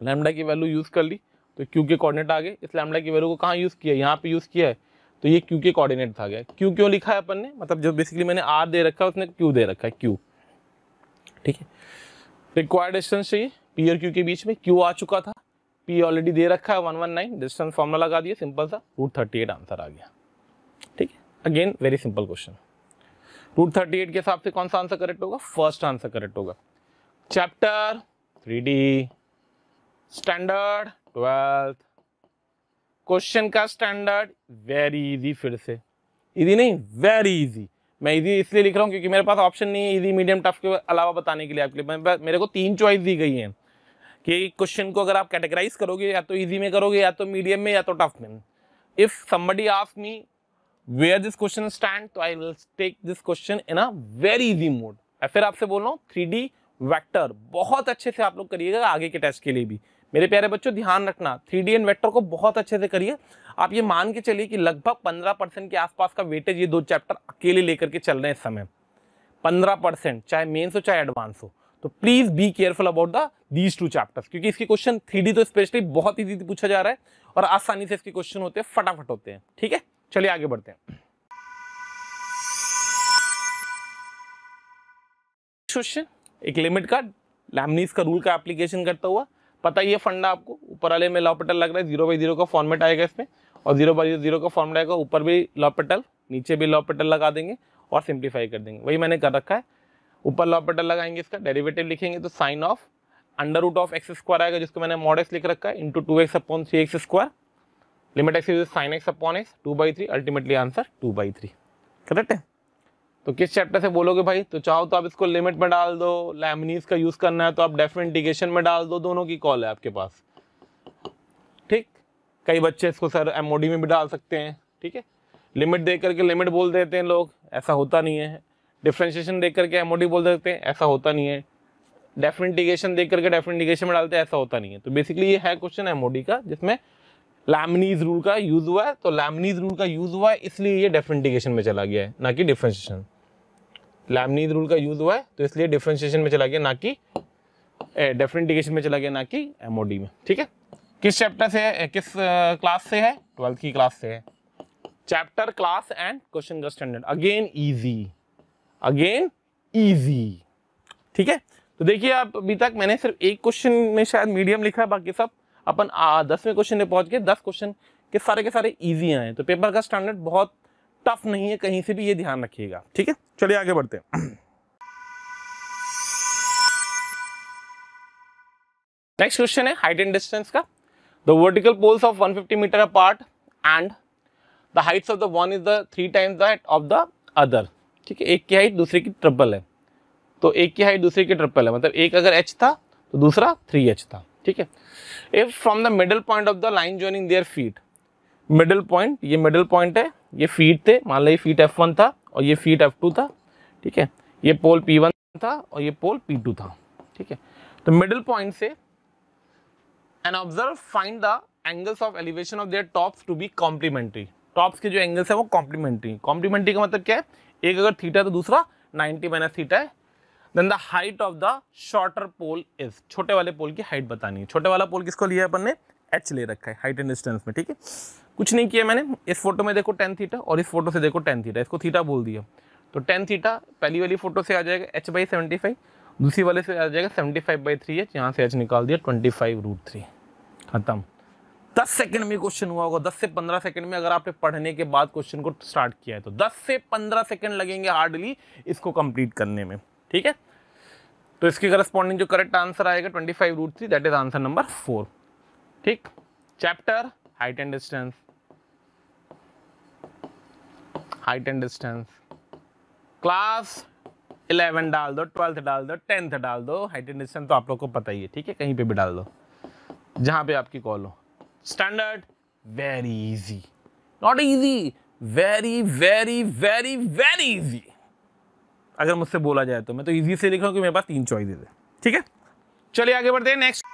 लैम्डा की वैल्यू यूज कर ली तो क्यू के कोऑर्डिनेट आ गए। इस लैम्डा की वैल्यू को कहाँ यूज किया, यहाँ पे यूज किया है, तो ये क्यू के कोऑर्डिनेट था गया। क्यू क्यों लिखा है अपन ने, मतलब जो बेसिकली मैंने आर दे रखा है उसने क्यू दे रखा है, क्यू, ठीक है। रिक्वायर्ड डिस्टेंस चाहिए पी और क्यू के बीच में, क्यू आ चुका था, पी ऑलरेडी दे रखा है 119, डिस्टेंस फॉर्मूला लगा दिया, सिंपल सा √38 आंसर आ गया, ठीक है। Again very simple question. √38 के हिसाब से कौन सा आंसर करेक्ट होगा, फर्स्ट आंसर करेक्ट होगा। Chapter 3D standard 12th, question का स्टैंडर्ड वेरी इजी, फिर से इजी नहीं वेरी इजी। मैं इजी इसलिए लिख रहा हूँ क्योंकि मेरे पास ऑप्शन नहीं है इजी मीडियम टफ के अलावा बताने के लिए आपके लिए। मेरे को 3 चॉइस दी गई हैं कि क्वेश्चन को अगर आप कैटेगराइज करोगे या तो इजी में करोगे, या तो मीडियम में, या तो टफ में। If somebody asks me where this question stand, तो I will take this question in a very easy mode। फिर आपसे बोल रहा हूँ 3D वेक्टर बहुत अच्छे से आप लोग करिएगा आगे के टेस्ट के लिए भी। मेरे प्यारे बच्चों ध्यान रखना, 3D एंड वेक्टर को बहुत अच्छे से करिए। आप ये मान के चलिए कि लगभग 15% के आसपास का वेटेज ये 2 चैप्टर अकेले लेकर के चल रहे हैं इस समय, 15%, चाहे मेंस हो चाहे एडवांस हो। तो please be careful about these 2 chapters, क्योंकि इसके क्वेश्चन 3D तो स्पेशली बहुत इजी पूछा जा रहा है और आसानी से इसके क्वेश्चन होते हैं, फटाफट होते हैं, ठीक है। चलिए आगे बढ़ते हैं। क्वेश्चन एक लिमिट का लैमनीज का रूल का एप्लीकेशन करता हुआ, पता ही है फंडा आपको, ऊपर वाले में लॉपिटल लग रहा है, 0/0 का फॉर्मेट आएगा इसमें, और 0/0 का फॉर्मेट आएगा, ऊपर भी लॉपिटल नीचे भी लॉपिटल लगा देंगे और सिंप्लीफाई कर देंगे। वही मैंने कर रखा है, ऊपर लॉपिटल लगाएंगे, इसका डेरिवेटिव लिखेंगे तो साइन ऑफ √(x²) आएगा, जिसको मैंने mod x लिख रखा है, into 2x/3x², limit x is sin x/x, 2/3, ultimately answer 2/3, correct है। तो किस चैप्टर से बोलोगे भाई, तो चाहो तो आप इसको लिमिट में डाल दो, लैमनीज का यूज करना है तो आप डेफिनेट इंटीग्रेशन में डाल दो, दोनों की कॉल है आपके पास, ठीक। कई बच्चे इसको सर एमओडी में भी डाल सकते हैं, ठीक है। लिमिट देख करके लिमिट बोल देते हैं लोग, ऐसा होता नहीं है। डिफरेंशिएशन देख करके एमओडी बोल देते हैं, ऐसा होता नहीं है। डेफिनेट इंटीग्रेशन देख करके डेफिनेट इंटीग्रेशन में डालते हैं, ऐसा होता नहीं है। तो बेसिकली ये है क्वेश्चन एमओडी का जिसमें लैमनीज रूल का यूज हुआ है, तो लैमनीज रूल का यूज हुआ है इसलिए ये डेफिनेट इंटीग्रेशन में चला गया है, ना कि डिफरेंशिएशन। लैमनीज रूल का यूज हुआ है तो इसलिए डिफरेंशिएशन में चला गया, ना कि डेफिनेट इंटीग्रेशन में चला गया, ना कि एमओडी में, ठीक है। किस चैप्टर से है, किस क्लास से है, 12th की क्लास से है, चैप्टर, क्लास एंड क्वेश्चन का स्टैंडर्ड, अगेन इजी। ठीक है, तो देखिए आप अभी तक मैंने सिर्फ एक क्वेश्चन में शायद मीडियम लिखा है, बाकी सब अपन 10वें क्वेश्चन में पहुंच गए। 10 क्वेश्चन के सारे इजी आए, तो पेपर का स्टैंडर्ड बहुत टफ नहीं है कहीं से भी, ये ध्यान रखिएगा। ठीक है, चलिए आगे बढ़ते हैं। नेक्स्ट क्वेश्चन है हाइट एंड डिस्टेंस का। The vertical poles of 150 metre apart and the heights of the one is the 3 times the height of the other. ठीक है, एक की हाइट दूसरे की ट्रिपल है, तो एक की हाइट दूसरे की ट्रिपल है, मतलब एक अगर h था तो दूसरा 3h था। ठीक है, if from the middle point of the line joining their feet, middle point, ये मिडल पॉइंट है, ये फीट थे, मान लो ये फीट F1 था और ये फीट F2 था। ठीक है, ये पोल P1 था और ये पोल P2 था। ठीक है, तो मिडल पॉइंट से and observe find the angles of elevation of their tops to be complementary. Tops के जो एंगल्स है वो कॉम्प्लीमेंट्री का मतलब क्या है, एक अगर थीटा तो दूसरा 90 माइनस थीटा है। Then the height of the shorter pole is, छोटे वाले पोल की हाइट बतानी है। छोटे वाला पोल किसको लिया है अपन ने, h ले रखा है हाइट एंड डिस्टेंस में। ठीक है, कुछ नहीं किया मैंने, इस फोटो में देखो tan थीटा और इस फोटो से देखो tan थीटा, इसको थीटा बोल दिया, तो tan थीटा पहली वाली फोटो से आ जाएगा h/75, दूसरी वाले से आ जाएगा 75/3h, यहाँ से h निकाल दिया 25√3, खत्म। 10 सेकंड में क्वेश्चन हुआ होगा, 10 से 15 सेकंड में अगर आपने पढ़ने के बाद क्वेश्चन को स्टार्ट किया है तो 10 से 15 सेकंड लगेंगे हार्डली इसको कंप्लीट करने में। ठीक है, तो इसके करस्पॉन्डिंग जो करेक्ट आंसर आएगा 25√3, दैट इज आंसर नंबर 4। ठीक, chapter height and distance, class 11 डाल दो, 12th डाल दो, 10th डाल दो, हाइट एंड डिस्टेंस तो आप लोग को पता ही है। ठीक है, कहीं पे भी डाल दो जहां पे आपकी कॉल हो। Standard very easy, not easy, very very very very easy अगर मुझसे बोला जाए तो। मैं तो इजी से लिख रहा हूं कि मेरे पास 3 चॉइसेस है। ठीक है, चलिए आगे बढ़ते हैं। नेक्स्ट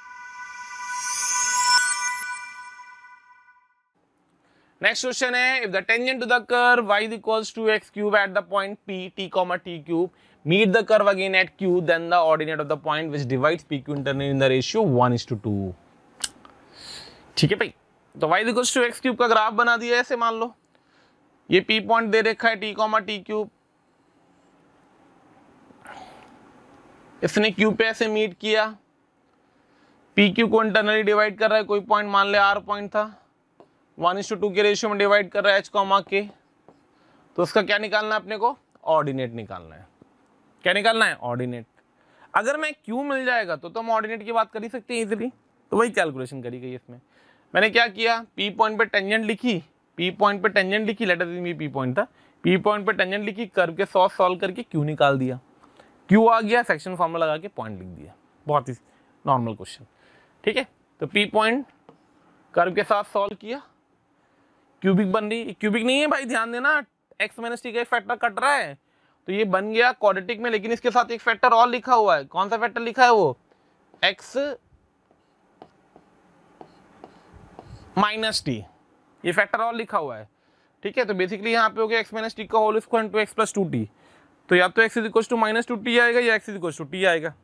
क्वेश्चन है, if the tangent to the curve y is equals to x cube at the point P, t, t cube, meet the curve again at Q, then the ordinate of the point which divides PQ internally in the ratio 1:2। ठीक है भाई, तो y is equals to x cube का graph बना दिया ऐसे, मान लो ये P पॉइंट दे रखा है, t, t cube, इसने Q पे ऐसे मीट किया, PQ को इंटरनली डिवाइड कर रहा है, कोई पॉइंट मान ले R पॉइंट था, 1:2 के रेशियो में डिवाइड कर रहा है h, k, तो उसका क्या निकालना है अपने को, ऑर्डिनेट निकालना है। क्या निकालना है, ऑर्डिनेट। अगर मैं Q मिल जाएगा तो हम ऑर्डिनेट की बात कर ही सकते हैं इजीली, तो वही कैलकुलेशन करी गई इसमें। मैंने क्या किया, P पॉइंट पे टेंजेंट लिखी, let us assume P point था, P पॉइंट पे टेंजेंट लिखी, कर्व के साथ सॉल्व करके Q निकाल दिया, Q आ गया, सेक्शन फॉर्मूला लगा के पॉइंट लिख दिया, बहुत ही नॉर्मल क्वेश्चन। ठीक है, तो P पॉइंट कर्व के साथ सॉल्व किया, क्यूबिक बन रही, क्यूबिक नहीं है भाई, ध्यान देना, x माइनस टी का एक फैक्टर कट रहा है, तो ये बन गया क्वाड्रेटिक में, लेकिन इसके साथ एक फैक्टर और लिखा हुआ है। कौन सा फैक्टर लिखा है, वो x माइनस टी, ये फैक्टर और लिखा हुआ है। ठीक है, तो बेसिकली यहाँ पे हो गया x माइनस टी का whole square into x plus 2t, तो या तो x is equal to minus 2t आएगा या x is equal to t आएगा।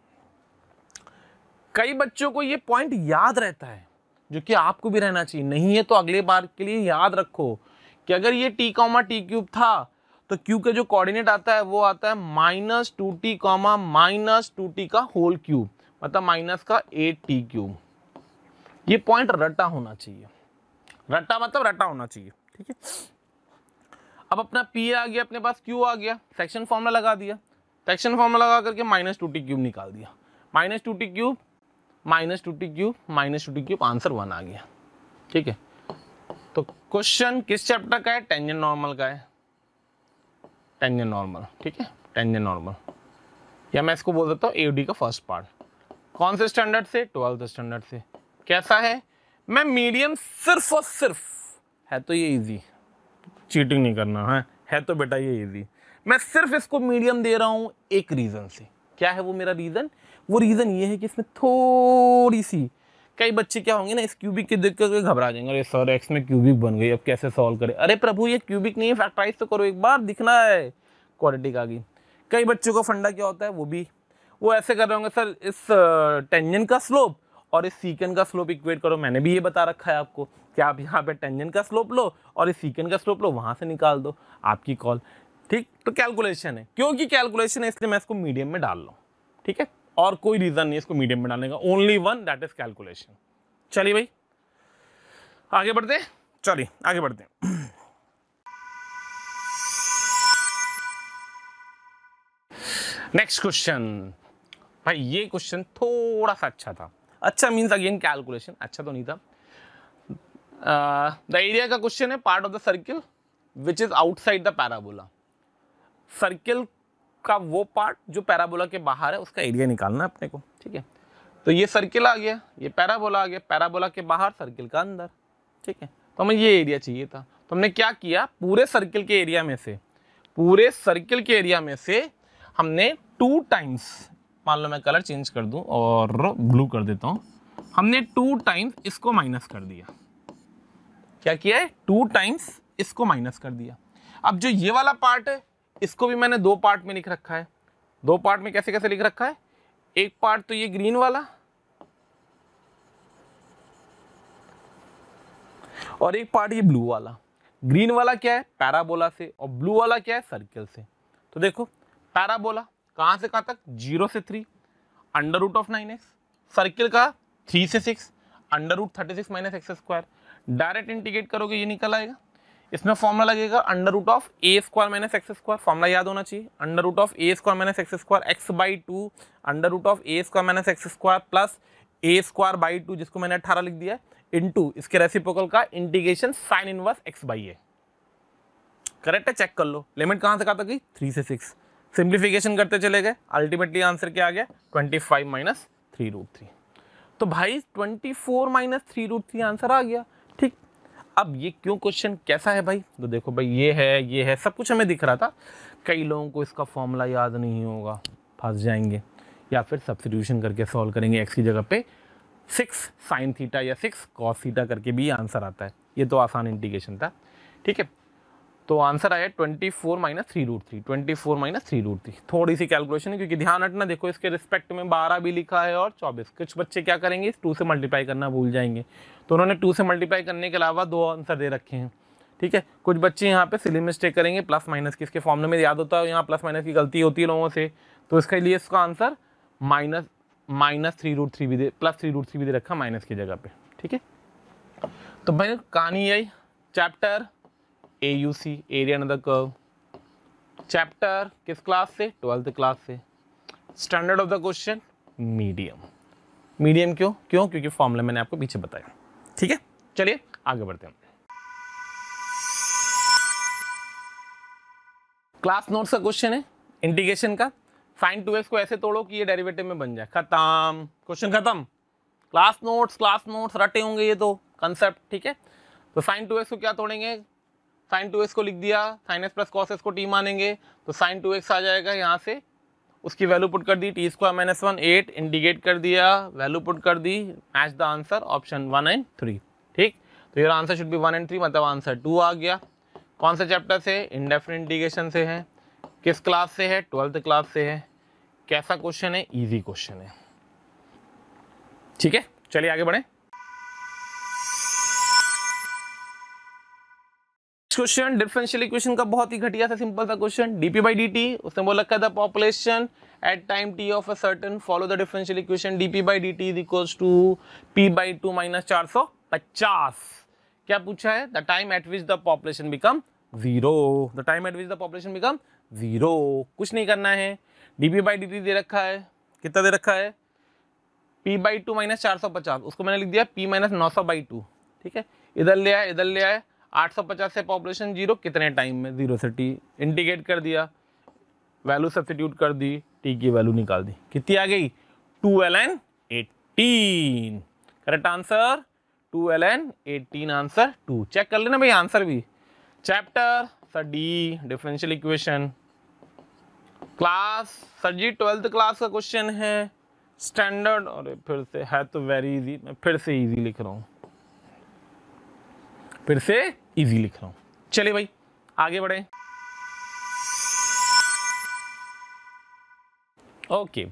कई बच्चों को ये पॉइंट याद रहता है, जो कि आपको भी रहना चाहिए, नहीं है तो अगले बार के लिए याद रखो कि अगर ये t, t क्यूब था तो q का जो कोऑर्डिनेट आता है वो आता है माइनस 2t का होल क्यूब, मतलब माइनस का 8t क्यूब। ये पॉइंट रटा होना चाहिए, रटा मतलब रटा होना चाहिए। ठीक है, अब अपना p आ गया, अपने पास q आ गया, सेक्शन फॉर्मूला लगा दिया, सेक्शन फॉर्मूला लगा करके माइनस 2t क्यूब निकाल दिया, माइनस 2t क्यूब, आंसर 1 आ गया। ठीक है, तो क्वेश्चन किस चैप्टर का है, टेंजेंट नॉर्मल का है, टेंजेंट नॉर्मल। ठीक है, टेंजेंट नॉर्मल, या मैं इसको बोल देता हूँ एओडी का फर्स्ट पार्ट। कौन से स्टैंडर्ड से, 12th स्टैंडर्ड से। कैसा है, मैं मीडियम सिर्फ और सिर्फ, है तो ये इजी, चीटिंग नहीं करना है तो बेटा ये इजी, मैं सिर्फ इसको मीडियम दे रहा हूँ एक रीजन से। क्या है वो मेरा रीजन, वो रीजन ये है कि इसमें थोड़ी सी, कई बच्चे क्या होंगे ना, इस क्यूबिक के देख कर घबरा जाएंगे, अरे सर एक्स में क्यूबिक बन गई, अब कैसे सॉल्व करें। अरे प्रभु ये क्यूबिक नहीं है, फैक्टराइज तो करो एक बार, दिखना है क्वाड्रेटिक आ गई। कई बच्चों का फंडा क्या होता है, वो ऐसे कर रहे होंगे, सर इस टेंजेंट का स्लोप और इस सीकेंड का स्लोप इक्वेट करो। मैंने भी ये बता रखा है आपको कि आप यहाँ पे टेंजेंट का स्लोप लो और इस सीकेंड का स्लोप लो, वहां से निकाल दो, आपकी कॉल। ठीक, तो कैलकुलेशन है, क्योंकि कैलकुलेशन है इसलिए मैं इसको मीडियम में डाल लूँ। ठीक है, और कोई रीजन नहीं है इसको मीडियम में डालने का, only one, that is calculation. चलिए भाई आगे बढ़ते हैं, चलिए आगे बढ़ते हैं। Next question. भाई ये क्वेश्चन थोड़ा सा अच्छा था, अच्छा मीन्स अगेन कैलकुलेशन, अच्छा तो नहीं था। द एरिया का क्वेश्चन है, part of the circle which is outside the parabola. Circle का वो पार्ट जो पैराबोला के बाहर है, उसका एरिया निकालना है अपने को। ठीक है, तो ये सर्किल आ गया, ये पैराबोला आ गया, पैराबोला के बाहर, सर्किल का अंदर। ठीक है, तो हमें ये एरिया चाहिए था, तो हमने क्या किया, पूरे सर्किल के एरिया में से, पूरे सर्किल के एरिया में से हमने 2 टाइम्स, मान लो मैं कलर चेंज कर दूं और ब्लू कर देता हूं, हमने 2 टाइम्स इसको माइनस कर दिया। क्या किया है, 2 टाइम्स इसको माइनस कर दिया। अब जो ये वाला पार्ट है, इसको भी मैंने 2 पार्ट में लिख रखा है। 2 पार्ट में कैसे कैसे लिख रखा है, एक पार्ट तो ये ग्रीन वाला और एक पार्ट ये ब्लू वाला। ग्रीन वाला क्या है, पैराबोला से, और ब्लू वाला क्या है, सर्किल से। तो देखो पैराबोला कहां से कहां तक, 0 से 3 under root of 9x, circle का 3 से 6 under root 36 minus X square. Direct integrate करोगे ये निकल आएगा, इसमें फॉर्मूला लगेगा under root of A square minus X square, formula याद होना चाहिए, under root of A square minus X square x/2 under root of A square minus X square plus A square by 2, जिसको मैंने 18 लिख दिया है, into इसके reciprocal का integration sine inverse x/a। Correct है, चेक कर लो। लिमिट कहां से कहां तक गई, 3 से 6। सिंप्लीफिकेशन करते चले गए, अल्टीमेटली आंसर क्या आ गया, 25 माइनस 3√3। तो भाई 24 माइनस 3√3 आंसर आ गया। ठीक, अब ये क्यों क्वेश्चन कैसा है भाई, तो देखो भाई ये है सब कुछ हमें दिख रहा था। कई लोगों को इसका फॉर्मूला याद नहीं होगा, फंस जाएंगे, या फिर सब्स्टिट्यूशन करके सॉल्व करेंगे, एक्स की जगह पे 6 साइन थीटा या 6 कॉस थीटा करके भी आंसर आता है। ये तो आसान इंटीग्रेशन था। ठीक है, तो आंसर आया 24 माइनस 3√3, 24 माइनस 3√3। थोड़ी सी कैलकुलेशन है, क्योंकि ध्यान हटना, देखो इसके रिस्पेक्ट में 12 भी लिखा है और 24। कुछ बच्चे क्या करेंगे, 2 से मल्टीप्लाई करना भूल जाएंगे, तो उन्होंने 2 से मल्टीप्लाई करने के अलावा 2 आंसर दे रखे हैं। ठीक है, कुछ बच्चे यहाँ पे सिली मिस्टेक करेंगे, प्लस माइनस की, इसके फॉर्मूले में याद होता है, यहाँ प्लस माइनस की गलती होती है लोगों से, तो इसके लिए इसका आंसर माइनस 3√3 भी दे, प्लस 3√3 भी दे रखा माइनस की जगह पे। ठीक है, तो भाई कहानी यही, chapter AUC, area under the curve, chapter किस क्लास से, 12th क्लास से। Standard of the question medium. Medium क्यों, क्योंकि फॉर्मूला मैंने आपको पीछे बताया। ठीक है, चलिए आगे बढ़ते हैं। क्लास नोट्स का क्वेश्चन है, इंटीग्रेशन का। साइन 2x को ऐसे तोड़ो कि ये डेरिवेटिव में बन जाए, खत्म, क्वेश्चन खत्म। क्लास नोट्स रटे होंगे ये तो कंसेप्ट। ठीक है, तो साइन 2x को क्या तोड़ेंगे, साइन 2x को लिख दिया, sine x plus cos x को टी मानेंगे, तो साइन 2x आ जाएगा, यहाँ से उसकी वैल्यू पुट कर दी, टी स्क्वायर माइनस 1 8, इंटीग्रेट कर दिया, वैल्यू पुट कर दी, match the answer, option 1 and 3। ठीक, तो your answer should be 1 and 3, मतलब आंसर 2 आ गया। कौन से चैप्टर से, इंडेफिनिट इंटीग्रेशन से है, किस क्लास से है, 12th क्लास से है। कैसा क्वेश्चन है, इजी क्वेश्चन है। ठीक है, चलिए आगे बढ़े। क्वेश्चन डिफरेंशियल इक्वेशन का बहुत ही घटिया सा सिंपल सा क्वेश्चन, dp/dt, उसने बोला the population at time t of a certain follow the differential equation dp/dt is equals to p/2 minus 450। क्या पूछा है, the time at which the population become 0, the time at which the population become 0। कुछ नहीं करना है, dp/dt दे रखा है, कितना दे रखा है, p/2 माइनस 450, उसको मैंने लिख दिया p माइनस 900/2। ठीक है, इधर ले आए 850 से पॉपुलेशन 0, कितने टाइम में, 0 से t, इंटीग्रेट कर दिया, वैल्यू सब्स्टिट्यूट कर दी, t की वैल्यू निकाल दी, कितनी आ गई, 2ln 18। Correct answer 2ln 18, answer 2। Check कर लेना भाई आंसर भी। Chapter sir D, differential equation, class sir जी 12th क्लास का क्वेश्चन है, स्टैंडर्ड, और फिर से है तो वेरी इजी, मैं फिर से इजी लिख रहा हूँ, फिर से इजी लिख रहा हूं। चलिए भाई आगे बढ़े। Okay,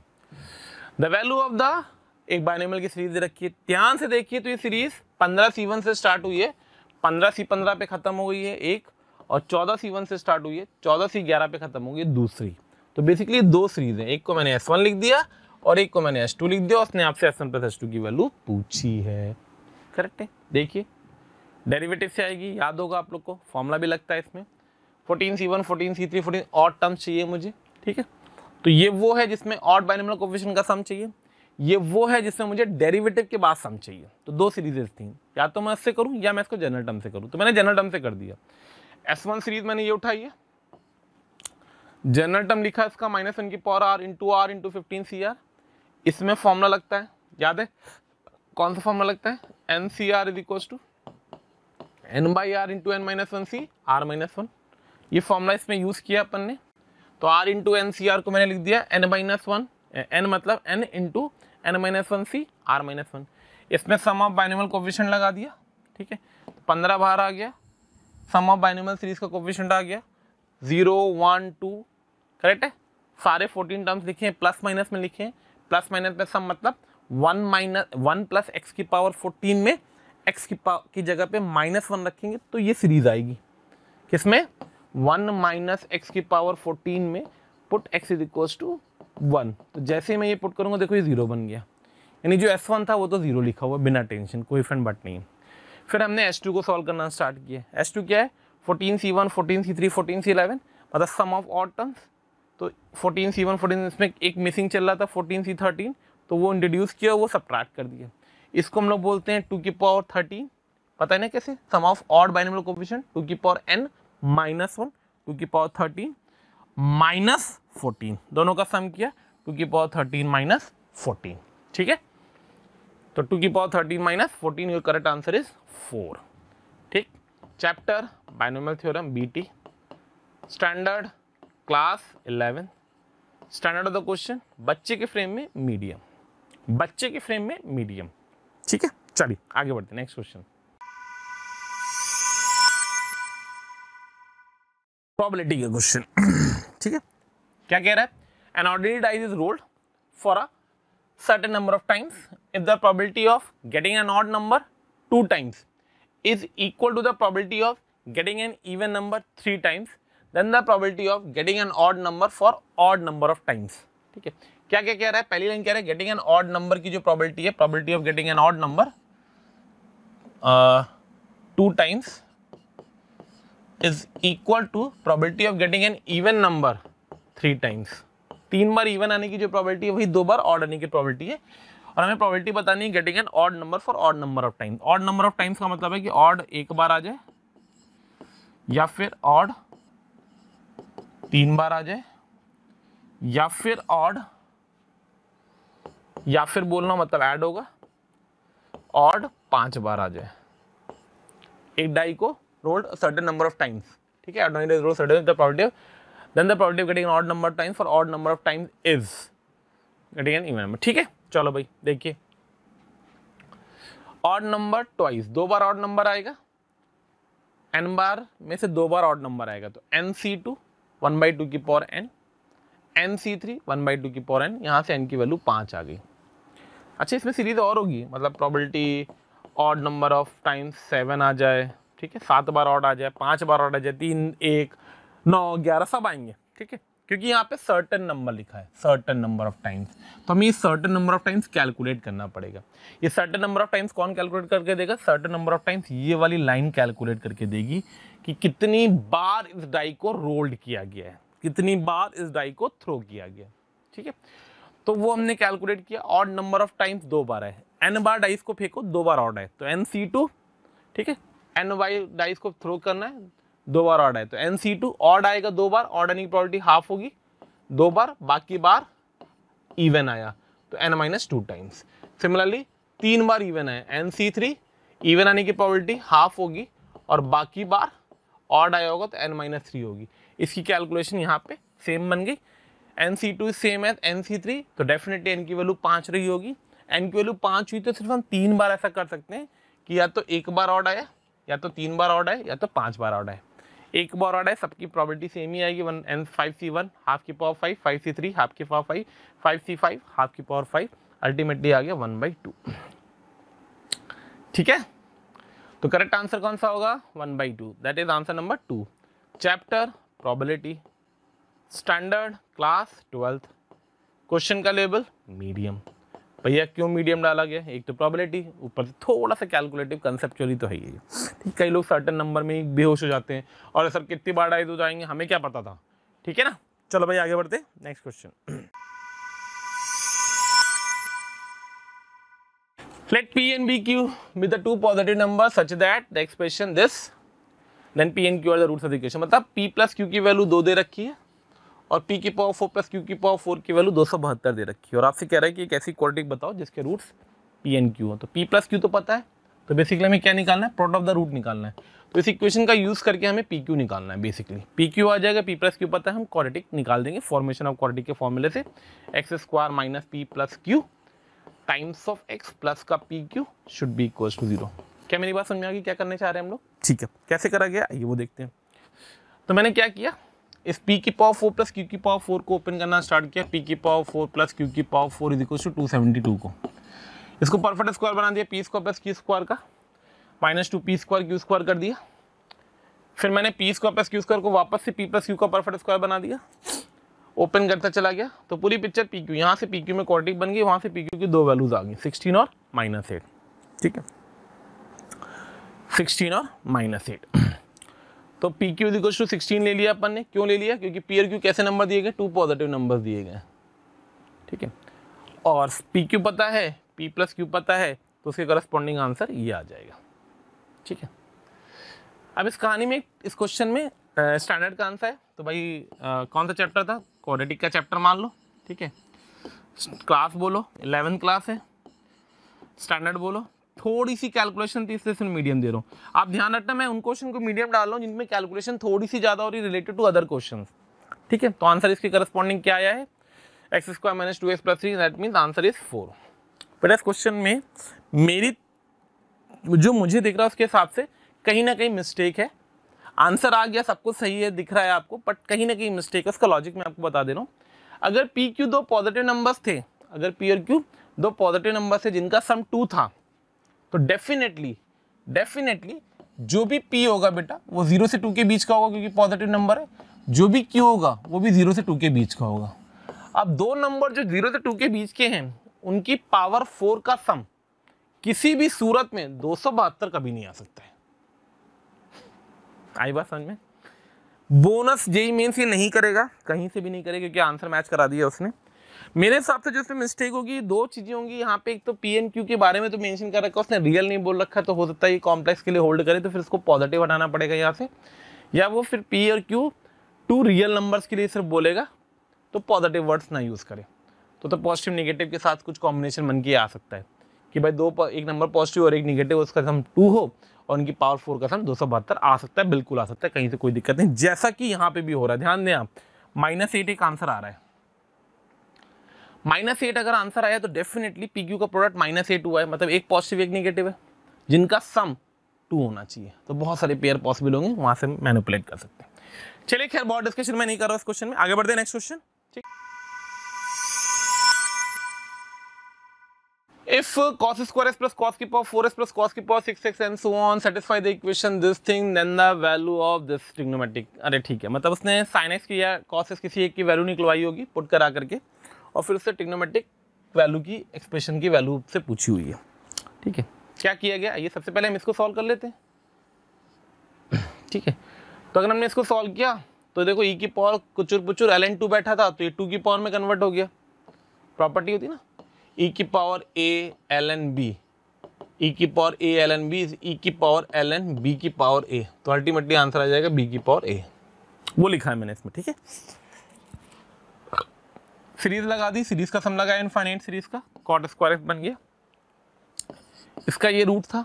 the value of the एक बाइनोमियल की सीरीज दे रखी है, ध्यान से देखिए तो ये सीरीज 15C1 से स्टार्ट हुई है, 15C15 पे खत्म हो गई है एक, और 14C1 से स्टार्ट हुई है, 14C11 पे खत्म हो गई है दूसरी। तो बेसिकली दो सीरीज है, एक को मैंने S1 लिख दिया और एक को मैंने S2 लिख दिया, उसने आपसे S1 प्लस S2 की वैल्यू पूछी है। करेक्ट है। देखिए डेरिवेटिव से आएगी, याद होगा आप लोग को, फॉर्मूला भी लगता है इसमें, 14C1 14C3 14 ऑड टर्म्स चाहिए मुझे, ठीक है। तो ये वो है जिसमें ऑड बाइनोमियल कोएफिशिएंट का सम चाहिए, ये वो है जिसमें मुझे डेरिवेटिव के बाद सम चाहिए। तो दो सीरीजेस थी, या तो मैं इससे करूं या मैं इसको जनरल टर्म से करूं, तो मैंने जनरल टर्म से कर दिया। S1 सीरीज मैंने ये उठाई है, जनरल टर्म लिखा इसका -1 की पावर r इंटू 15CR, इसमें फॉर्मूला लगता है, याद है कौन सा फॉर्मूला लगता है, NCR is equal to n/r into n-1c r-1, ये फॉर्मूला इसमें यूज किया अपन ने। तो r इंटू NCR को मैंने लिख दिया n-1, n मतलब n इंटू n-1c r-1, इसमें सम ऑफ बाइनोमियल कोएफिशिएंट लगा दिया, ठीक है। 15 बाहर आ गया, सम ऑफ बाइनोमियल सीरीज का कोएफिशिएंट आ गया 0 1 2, करेक्ट है। सारे 14 टर्म्स लिखे हैं, प्लस माइनस में लिखे हैं, प्लस माइनस में सम मतलब 1 प्लस एक्स की पावर 14 में एक्स की जगह पे -1 रखेंगे तो ये सीरीज आएगी, किसमें 1 माइनस एक्स की पावर 14 में put x is equal to 1। तो जैसे ही मैं ये पुट करूंगा देखो ये 0 बन गया, यानी जो S1 था वो तो 0 लिखा हुआ बिना टेंशन, कोई फ्रेंड बट नहीं। फिर हमने S2 को सॉल्व करना स्टार्ट किया। S2 क्या है, 14C1 14C3 14C11 मतलब सम ऑफ ऑड टर्म्स। तो 14C1 14, इसमें एक मिसिंग चल रहा था 14C13, तो वो इंट्रोड्यूस किया, वो सबट्रैक्ट कर दिया। इसको हम लोग बोलते हैं 2 की पावर 13, पता है ना कैसे, सम ऑफ ऑड बाइनोमियल कोएफिशिएंट 2 की पावर n -1 2 की पावर 13 -14, दोनों का सम किया 2 की पावर 13 -14, ठीक है। तो 2 की power 13 -14, your correct answer is 4, ठीक। Chapter binomial theorem BT, standard class 11, standard of the question बच्चे के फ्रेम में मीडियम, बच्चे के फ्रेम में मीडियम, ठीक है। चलिए आगे बढ़ते हैं, नेक्स्ट क्वेश्चन। प्रोबेबिलिटी का क्वेश्चन, ठीक है। क्या कह रहा है, an ordinary dice is rolled for a certain number of times. If the probability of getting an odd number 2 times is equal to the probability of getting an even number 3 times, then the probability of getting an odd number for odd number of times, ठीक है। क्या क्या कह रहा है, पहली line कह रहा है गेटिंग एन ऑड नंबर की जो प्रोबेबिलिटी है, probability of getting an odd number 2 times is equal to probability of getting an even number 3 times। 3 bar even आने की जो प्रोबेबिलिटी है वही 2 बार ऑड आने की प्रोबेबिलिटी है, और हमें प्रोबेबिलिटी बतानी है getting an odd number for odd number of times. Odd number of times का मतलब है कि ऑड एक बार आ जाए या फिर ऑड 3 बार आ जाए या फिर ऑड, या फिर बोलना मतलब ऐड होगा ऑड 5 बार आ जाए। एक डाई को rolled certain number of times, ठीक है, ordinary roll certain the probability, then the probability of getting an odd number of times for odd number of times is getting an even number, ठीक है। चलो भाई देखिए, odd number twice, 2 बार odd number आएगा, n बार में से 2 बार odd number आएगा, तो NC2 1/2 की पावर n, NC3 1/2 की पावर n, यहाँ से n की वैल्यू 5 आ गई। अच्छा, इसमें सीरीज और होगी, मतलब probability odd number of times 7 आ जाए, ठीक है, 7 बार ऑड आ जाए, 5 बार ऑड आ जाए, 3 1 9 11 सब आएंगे, ठीक है, क्योंकि यहाँ पे सर्टेन नंबर लिखा है, सर्टेन नंबर ऑफ टाइम्स, तो हमें ये certain number of times calculate करना पड़ेगा। ये सर्टेन नंबर ऑफ टाइम्स कौन कैलकुलेट करके देगा, सर्टेन नंबर ऑफ टाइम्स ये वाली लाइन कैलकुलेट करके देगी कि कितनी बार इस डाई को रोल्ड किया गया है, कितनी बार इस डाई को थ्रो किया गया, ठीक है। तो वो हमने कैलकुलेट किया, ऑड नंबर ऑफ टाइम्स 2 बार है, n बार डाइस को फेंको 2 बार ऑड है, तो NC2, ठीक है, n बाई डाइस को थ्रो करना है 2 बार ऑड है, तो NC2 ऑड आएगा 2 बार, ऑड आने की प्रोबेबिलिटी हाफ होगी 2 बार, बाकी बार इवन आया तो n-2 टाइम्स। सिमिलरली 3 बार इवन आया, NC3 इवन आने की प्रोबेबिलिटी हाफ होगी और बाकी बार ऑड आया होगा तो n-3 होगी। इसकी कैलकुलेशन यहाँ पे सेम बन गई, NC2 सेम एज NC3, तो डेफिनेटली n की वैल्यू 5 रही होगी। n की वैल्यू 5 हुई तो सिर्फ हम 3 बार ऐसा कर सकते हैं कि या तो 1 बार ऑड आया, या तो 3 बार ऑड आए, या तो 5 बार ऑड आए। 1 बार ऑड आए, सबकी प्रोबेबिलिटी सेम ही आएगी, 5C1 हाफ की पावर 5, 5C3 हाफ की पावर 5, 5C5 हाफ की पावर 5, अल्टीमेटली आ गया 1/2। ठीक है, तो करेक्ट आंसर कौन सा होगा 1/2, that is answer number 2। Chapter probability, standard class 12th, question का लेबल मीडियम। भैया क्यों मीडियम डाला गया, एक तो प्रोबेबिलिटी, ऊपर से थोड़ा सा कैलकुलेटिव कंसेप्चुअली तो है ही। ठीक, कई लोग सर्टेन नंबर में ही बेहोश हो जाते हैं और सर कितनी बार डाइज हो जाएंगे, हमें क्या पता था। ठीक है ना, चलो भाई आगे बढ़ते, next question. Let P and B Q be the two positive numbers such that the expression this, then P and Q are the roots of the equation। मतलब P plus Q की वैल्यू 2 दे रखी है और P की power 4 plus Q की power 4 की value 272 दे रखी है और आपसे कह रहा है कि एक ऐसी क्वाड्रेटिक बताओ जिसके रूट्स P and Q हो। तो P plus Q तो पता है, तो बेसिकली हमें क्या निकालना है, प्रोडक्ट ऑफ द रूट निकालना है। तो इस इक्वेशन का यूज करके हमें P Q निकालना है। बेसिकली P Q आ जाएगा, P plus Q पता है, हम क्वाड्रेटिक निकाल देंगे फॉर्मेशन ऑफ क्वाड्रेटिक के फॉर्मूले से, X square minus P plus Q times of x plus का P Q should be equal to 0। क्या मेरी बात समझ में आ गई, क्या करने चाह रहे हैं हम लोग। ठीक है, कैसे करा गया ये वो देखते हैं। तो मैंने क्या किया, इस p की पावर 4 प्लस q की पावर 4 को ओपन करना स्टार्ट किया, p की पावर 4 प्लस q की पावर 4 इज इक्वल टू 272 को, इसको परफेक्ट स्क्वायर बना दिया, p square plus q square का minus 2p square q square कर दिया। फिर मैंने p square plus q square को वापस से p प्लस q का परफेक्ट स्क्वायर बना दिया, ओपन करता चला गया। तो पूरी पिक्चर पी क्यू, यहाँ से पी क्यू में क्वाड्रेटिक बन गई, वहाँ से पी क्यू की 2 वैल्यूज आ गई, 16 और -8। ठीक है, 16 और -8। तो पी क्यू इक्वल टू 16 ले लिया अपन ने, क्यों ले लिया, क्योंकि पी और क्यू कैसे नंबर दिए गए, 2 पॉजिटिव नंबर दिए गए। ठीक है, और पी क्यू पता है, पी प्लस क्यू पता है, तो उसके करस्पॉन्डिंग आंसर ये आ जाएगा। ठीक है, अब इस कहानी में, इस क्वेश्चन में स्टैंडर्ड का आंसर है। तो भाई कौन सा चैप्टर था, क्वाड्रेटिक का चैप्टर मान लो। ठीक है, क्लास बोलो 11th क्लास है, स्टैंडर्ड बोलो, थोड़ी सी कैलकुलेशन थी इसलिए इसमें मीडियम दे रहा हूँ। आप ध्यान रखना, मैं उन क्वेश्चन को मीडियम डाल रहा हूँ जिनमें कैलकुलेशन थोड़ी सी ज़्यादा हो रही रिलेटेड टू अदर क्वेश्चन। ठीक है, तो आंसर इसके करस्पॉन्डिंग क्या आया है, x square minus 2x plus 3, that means answer is 4। But इस क्वेश्चन में मेरी जो मुझे दिख रहा है उसके हिसाब से कहीं ना कहीं मिस्टेक है। आंसर आ गया, सब कुछ सही है, दिख रहा है आपको, बट कहीं ना कहीं मिस्टेक है। उसका लॉजिक मैं आपको बता दे रहा हूँ। अगर पी क्यू 2 पॉजिटिव नंबर्स थे, अगर पी और क्यू 2 पॉजिटिव नंबर्स थे जिनका सम 2 था, तो डेफिनेटली जो भी पी होगा बेटा वो 0 से 2 के बीच का होगा, क्योंकि पॉजिटिव नंबर है। जो भी क्यू होगा वो भी 0 से 2 के बीच का होगा। अब दो नंबर जो 0 से 2 के बीच के हैं उनकी पावर 4 का सम किसी भी सूरत में 272 कभी नहीं आ सकता है। आई बात समझ में। बोनस जेई मेंस ये नहीं करेगा, कहीं से भी नहीं करेगा, क्योंकि आंसर मैच करा दिया उसने। मेरे हिसाब से जो इसमें मिस्टेक होगी, 2 चीजें होंगी यहाँ पे। एक तो पी एंड क्यू के बारे में तो मेंशन कर रखा है उसने, रियल नहीं बोल रखा, तो हो सकता है ये कॉम्प्लेक्स के लिए होल्ड करे, तो फिर इसको पॉजिटिव हटाना पड़ेगा यहाँ से, या वो फिर पी और क्यू 2 रियल नंबर्स के लिए सिर्फ बोलेगा, तो पॉजिटिव वर्ड्स ना यूज करे। तो पॉजिटिव निगेटिव के साथ कुछ कॉम्बिनेशन बन के आ सकता है कि भाई एक नंबर पॉजिटिव और एक निगेटिव, उसका सम 2 हो और उनकी पावर 4 का सम 272 आ सकता है, बिल्कुल आ सकता है, कहीं से कोई दिक्कत नहीं, जैसा कि यहाँ पे भी हो रहा है। ध्यान दें आप, -8 एक आंसर आ रहा है। -8 अगर आंसर आया तो डेफिनेटली पी क्यू का प्रोडक्ट -8 हुआ है, मतलब एक पॉजिटिव एक निगेटिव है, जिनका सम 2 होना चाहिए। तो बहुत सारे पेयर पॉसिबल होंगे, वहां से मैनिपुलेट कर सकते हैं। चलिए खैर, बहुत डिस्कशन मैं नहीं कर रहा हूं इस क्वेश्चन में, आगे बढ़ते हैं नेक्स्ट क्वेश्चन। ठीक, if cos square x plus cos की पावर 4x plus cos की power 6x and so on satisfy the equation this thing, then the value of this trigonometric। अरे ठीक है, मतलब उसने sin x की या cos x किसी एक की वैल्यू निकलवाई होगी पुट करा करके, और फिर उससे ट्रिग्नोमेट्रिक वैल्यू की एक्सप्रेशन की वैल्यू से पूछी हुई है। ठीक है, क्या किया गया, ये सबसे पहले हम इसको सॉल्व कर लेते हैं। ठीक है, तो अगर हमने इसको सॉल्व किया तो देखो e की पावर कुचुर पुचुर ln2 बैठा था, तो ये 2 की पावर में कन्वर्ट हो गया। प्रॉपर्टी होती ना, e की power a ln b, e की power a ln b is e की पावर ln b की पावर a, तो अल्टीमेटली आंसर आ जाएगा b की पावर a, वो लिखा है मैंने इसमें। ठीक है, सीरीज लगा दी, सीरीज का सम लगाया इनफाइनाइट सीरीज का, cot स्क्वायर बन गया। इसका ये रूट था,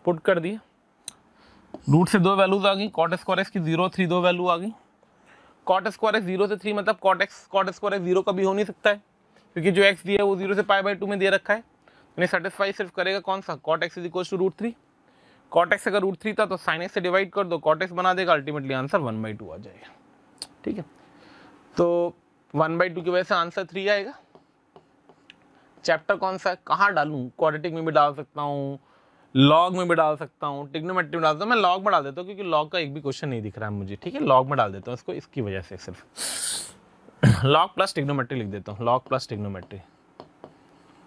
पुट कर दिया, रूट से 2 वैल्यूज आ गई, cot स्क्वायर की 0 3 2 वैल्यू आ गई। cot स्क्वायर 0 से 3 मतलब cot स्क्वायर 0 कभी हो नहीं सकता है, क्योंकि जो x दिया है वो 0 से π/2 में दे रखा है। यानी सेटिस्फाई सिर्फ करेगा कौन सा, cot x is equal to √3। cot x अगर √3 था तो sin x से डिवाइड कर दो, cot x बना देगा, अल्टीमेटली आंसर 1/2 आ जाएगा। ठीक है, तो 1/2 की वजह से आंसर 3 आएगा। चैप्टर कौन सा है, कहाँ डालूं, क्वाड्रेटिक में भी डाल सकता हूँ, लॉग में भी डाल सकता हूँ, ट्रिग्नोमेट्री में डाल सकता हूँ। मैं लॉग में डाल देता हूँ क्योंकि लॉग का एक भी क्वेश्चन नहीं दिख रहा है मुझे, ठीक है, लॉग में डाल देता हूँ इसको, इसकी वजह से सिर्फ लॉग प्लस ट्रिग्नोमेट्री लिख देता हूँ, लॉग प्लस ट्रिग्नोमेट्री,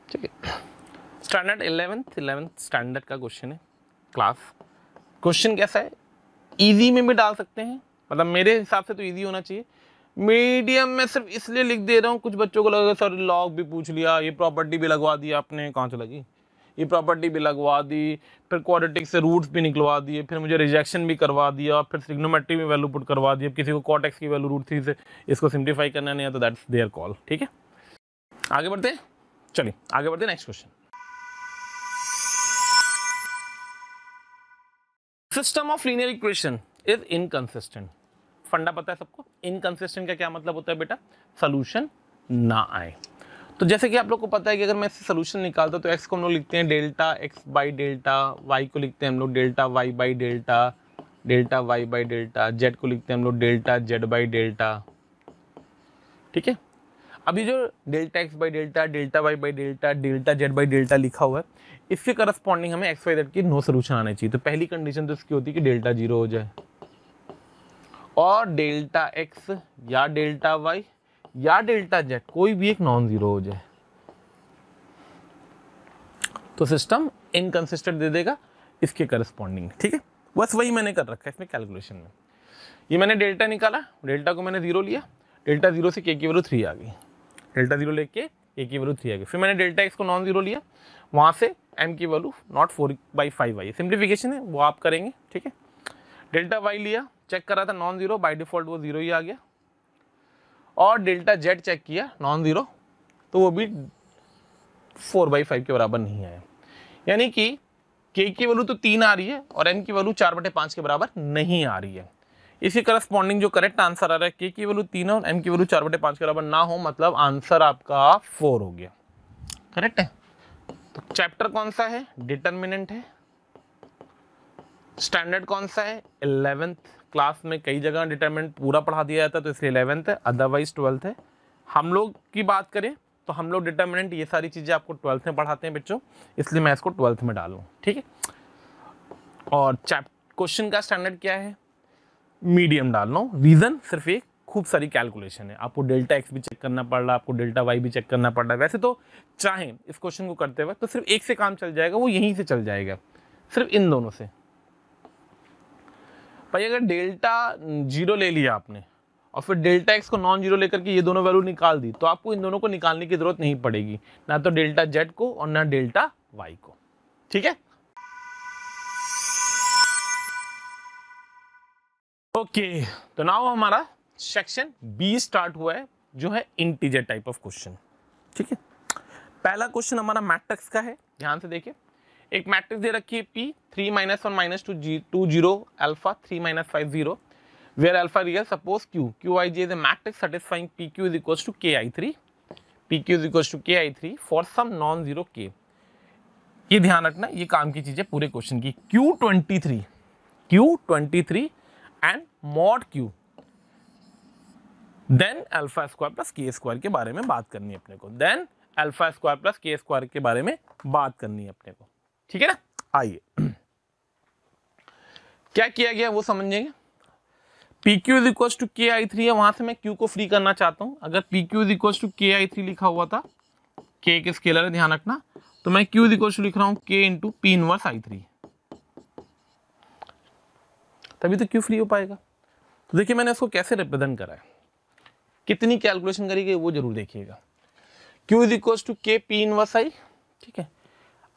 ठीक है। स्टैंडर्ड 11th स्टैंडर्ड का क्वेश्चन है क्लास। क्वेश्चन कैसा है, इजी में भी डाल सकते हैं, मतलब मेरे हिसाब से तो इजी होना चाहिए। मीडियम में सिर्फ इसलिए लिख दे रहा हूँ, कुछ बच्चों को लगा सर लॉग भी पूछ लिया, ये प्रॉपर्टी भी लगवा दी आपने, कहाँ से लगी, ये प्रॉपर्टी भी लगवा दी, फिर क्वाड्रेटिक से रूट्स भी निकलवा दिए, फिर मुझे रिजेक्शन भी करवा दिया, फिर ट्रिग्नोमेट्री में वैल्यू पुट करवा दी। किसी को कॉट एक्स की वैल्यू √3 से इसको सिंप्लीफाई करना नहीं है तो दैट्स देयर कॉल, ठीक है। आगे बढ़ते हैं, चलिए आगे बढ़ते हैं, next question. System of linear equation is inconsistent. फंडा पता है सबको, इनकंसिस्टेंट का क्या मतलब होता है बेटा, सोल्यूशन ना आए। तो जैसे कि आप लोग को पता है कि अगर मैं इससे सोल्यूशन निकालता तो x को हम लोग लिखते हैं delta x by delta, y को लिखते हैं हम लोग delta y by delta, delta y by delta, z को लिखते हैं हम लोग डेल्टा z बाई डेल्टा, ठीक है। अभी जो delta x by delta, delta y by delta, delta z by delta लिखा हुआ है, इसके करस्पॉन्डिंग हमें x y z की नो सोल्यूशन आने चाहिए। तो पहली कंडीशन तो इसकी होती है कि डेल्टा 0 हो जाए और डेल्टा x या डेल्टा y या डेल्टा z कोई भी एक नॉन जीरो हो जाए, तो सिस्टम इनकंसिस्टेंट दे देगा इसके करस्पॉन्डिंग, ठीक है। बस वही मैंने कर रखा है इसमें कैलकुलेशन में। ये मैंने डेल्टा निकाला, डेल्टा को मैंने 0 लिया, डेल्टा 0 से k की वैल्यू 3 आ गई, डेल्टा 0 लेके k की वैल्यू 3 आ गई। फिर मैंने डेल्टा x को नॉन जीरो लिया, वहाँ से m की वैल्यू नॉट 4/5 आई, सिंप्लीफिकेशन है वो आप करेंगे, ठीक है। डेल्टा y लिया, चेक करा था नॉन जीरो, बाई डिफॉल्ट वो 0 ही आ गया, और डेल्टा z चेक किया नॉन जीरो, तो वो भी 4/5 के बराबर नहीं आया। यानी कि k की वैल्यू तो 3 आ रही है और m की वैल्यू 4/5 के बराबर नहीं आ रही है। इसी करस्पॉन्डिंग जो करेक्ट आंसर आ रहा है, k की वैल्यू 3 है और m की वैल्यू 4/5 के बराबर ना हो, मतलब आंसर आपका 4 हो गया, करेक्ट है। तो चैप्टर कौन सा है, डिटर्मिनेंट है। स्टैंडर्ड कौन सा है, 11th क्लास में कई जगह डिटरमिनेंट पूरा पढ़ा दिया जाता है तो इसलिए 11th है, अदरवाइज 12th है। हम लोग की बात करें तो हम लोग डिटरमिनेंट ये सारी चीज़ें आपको 12th में पढ़ाते हैं बच्चों, इसलिए मैं इसको 12th में डालूँ, ठीक है। और क्वेश्चन का स्टैंडर्ड क्या है, मीडियम डाल रहा हूँ, रीज़न सिर्फ एक, खूब सारी कैलकुलेशन है, आपको डेल्टा x भी चेक करना पड़ रहा है, आपको डेल्टा y भी चेक करना पड़ रहा है। वैसे तो चाहें इस क्वेश्चन को करते हुए तो सिर्फ एक से काम चल जाएगा, वो यहीं से चल जाएगा, सिर्फ इन दोनों से। भाई अगर डेल्टा 0 ले लिया आपने और फिर डेल्टा x को नॉन जीरो लेकर के ये दोनों वैल्यू निकाल दी, तो आपको इन दोनों को निकालने की जरूरत नहीं पड़ेगी, ना तो डेल्टा z को और ना डेल्टा y को, ठीक है। ओके, तो नाउ हमारा सेक्शन बी स्टार्ट हुआ है, जो है इंटीजर टाइप ऑफ क्वेश्चन, ठीक है। पहला क्वेश्चन हमारा मैट्रिक्स का है, ध्यान से देखिए। एक मैट्रिक्स दे रखी है P 3 - 1 - 2 0 alpha 3 - 5 0 where alpha real, suppose Q Qij is a matrix satisfying PQ is equals to KI3, PQ is equals to KI3 for some non-zero K। ये ध्यान रखना, ये काम की चीज है पूरे क्वेश्चन की। Q23 and mod Q then alpha square plus K square के बारे में बात करनी है अपने को, then alpha square plus K square के बारे में बात करनी है अपने को, ठीक है ना। आइए क्या किया गया वो समझेंगे। PQ is equal to KI3 है, वहां से मैं Q को फ्री करना चाहता हूं। अगर PQ is equal to KI3 लिखा हुआ था, K एक स्केलर है ध्यान रखना, तो मैं Q इज इक्वल टू लिख रहा हूं K into P inverse I3, तभी तो Q फ्री हो पाएगा। तो देखिए मैंने इसको कैसे रिप्रेजेंट करा है, कितनी कैलकुलेशन करी गई वो जरूर देखिएगा। Q is equal to K P inverse I, ठीक है।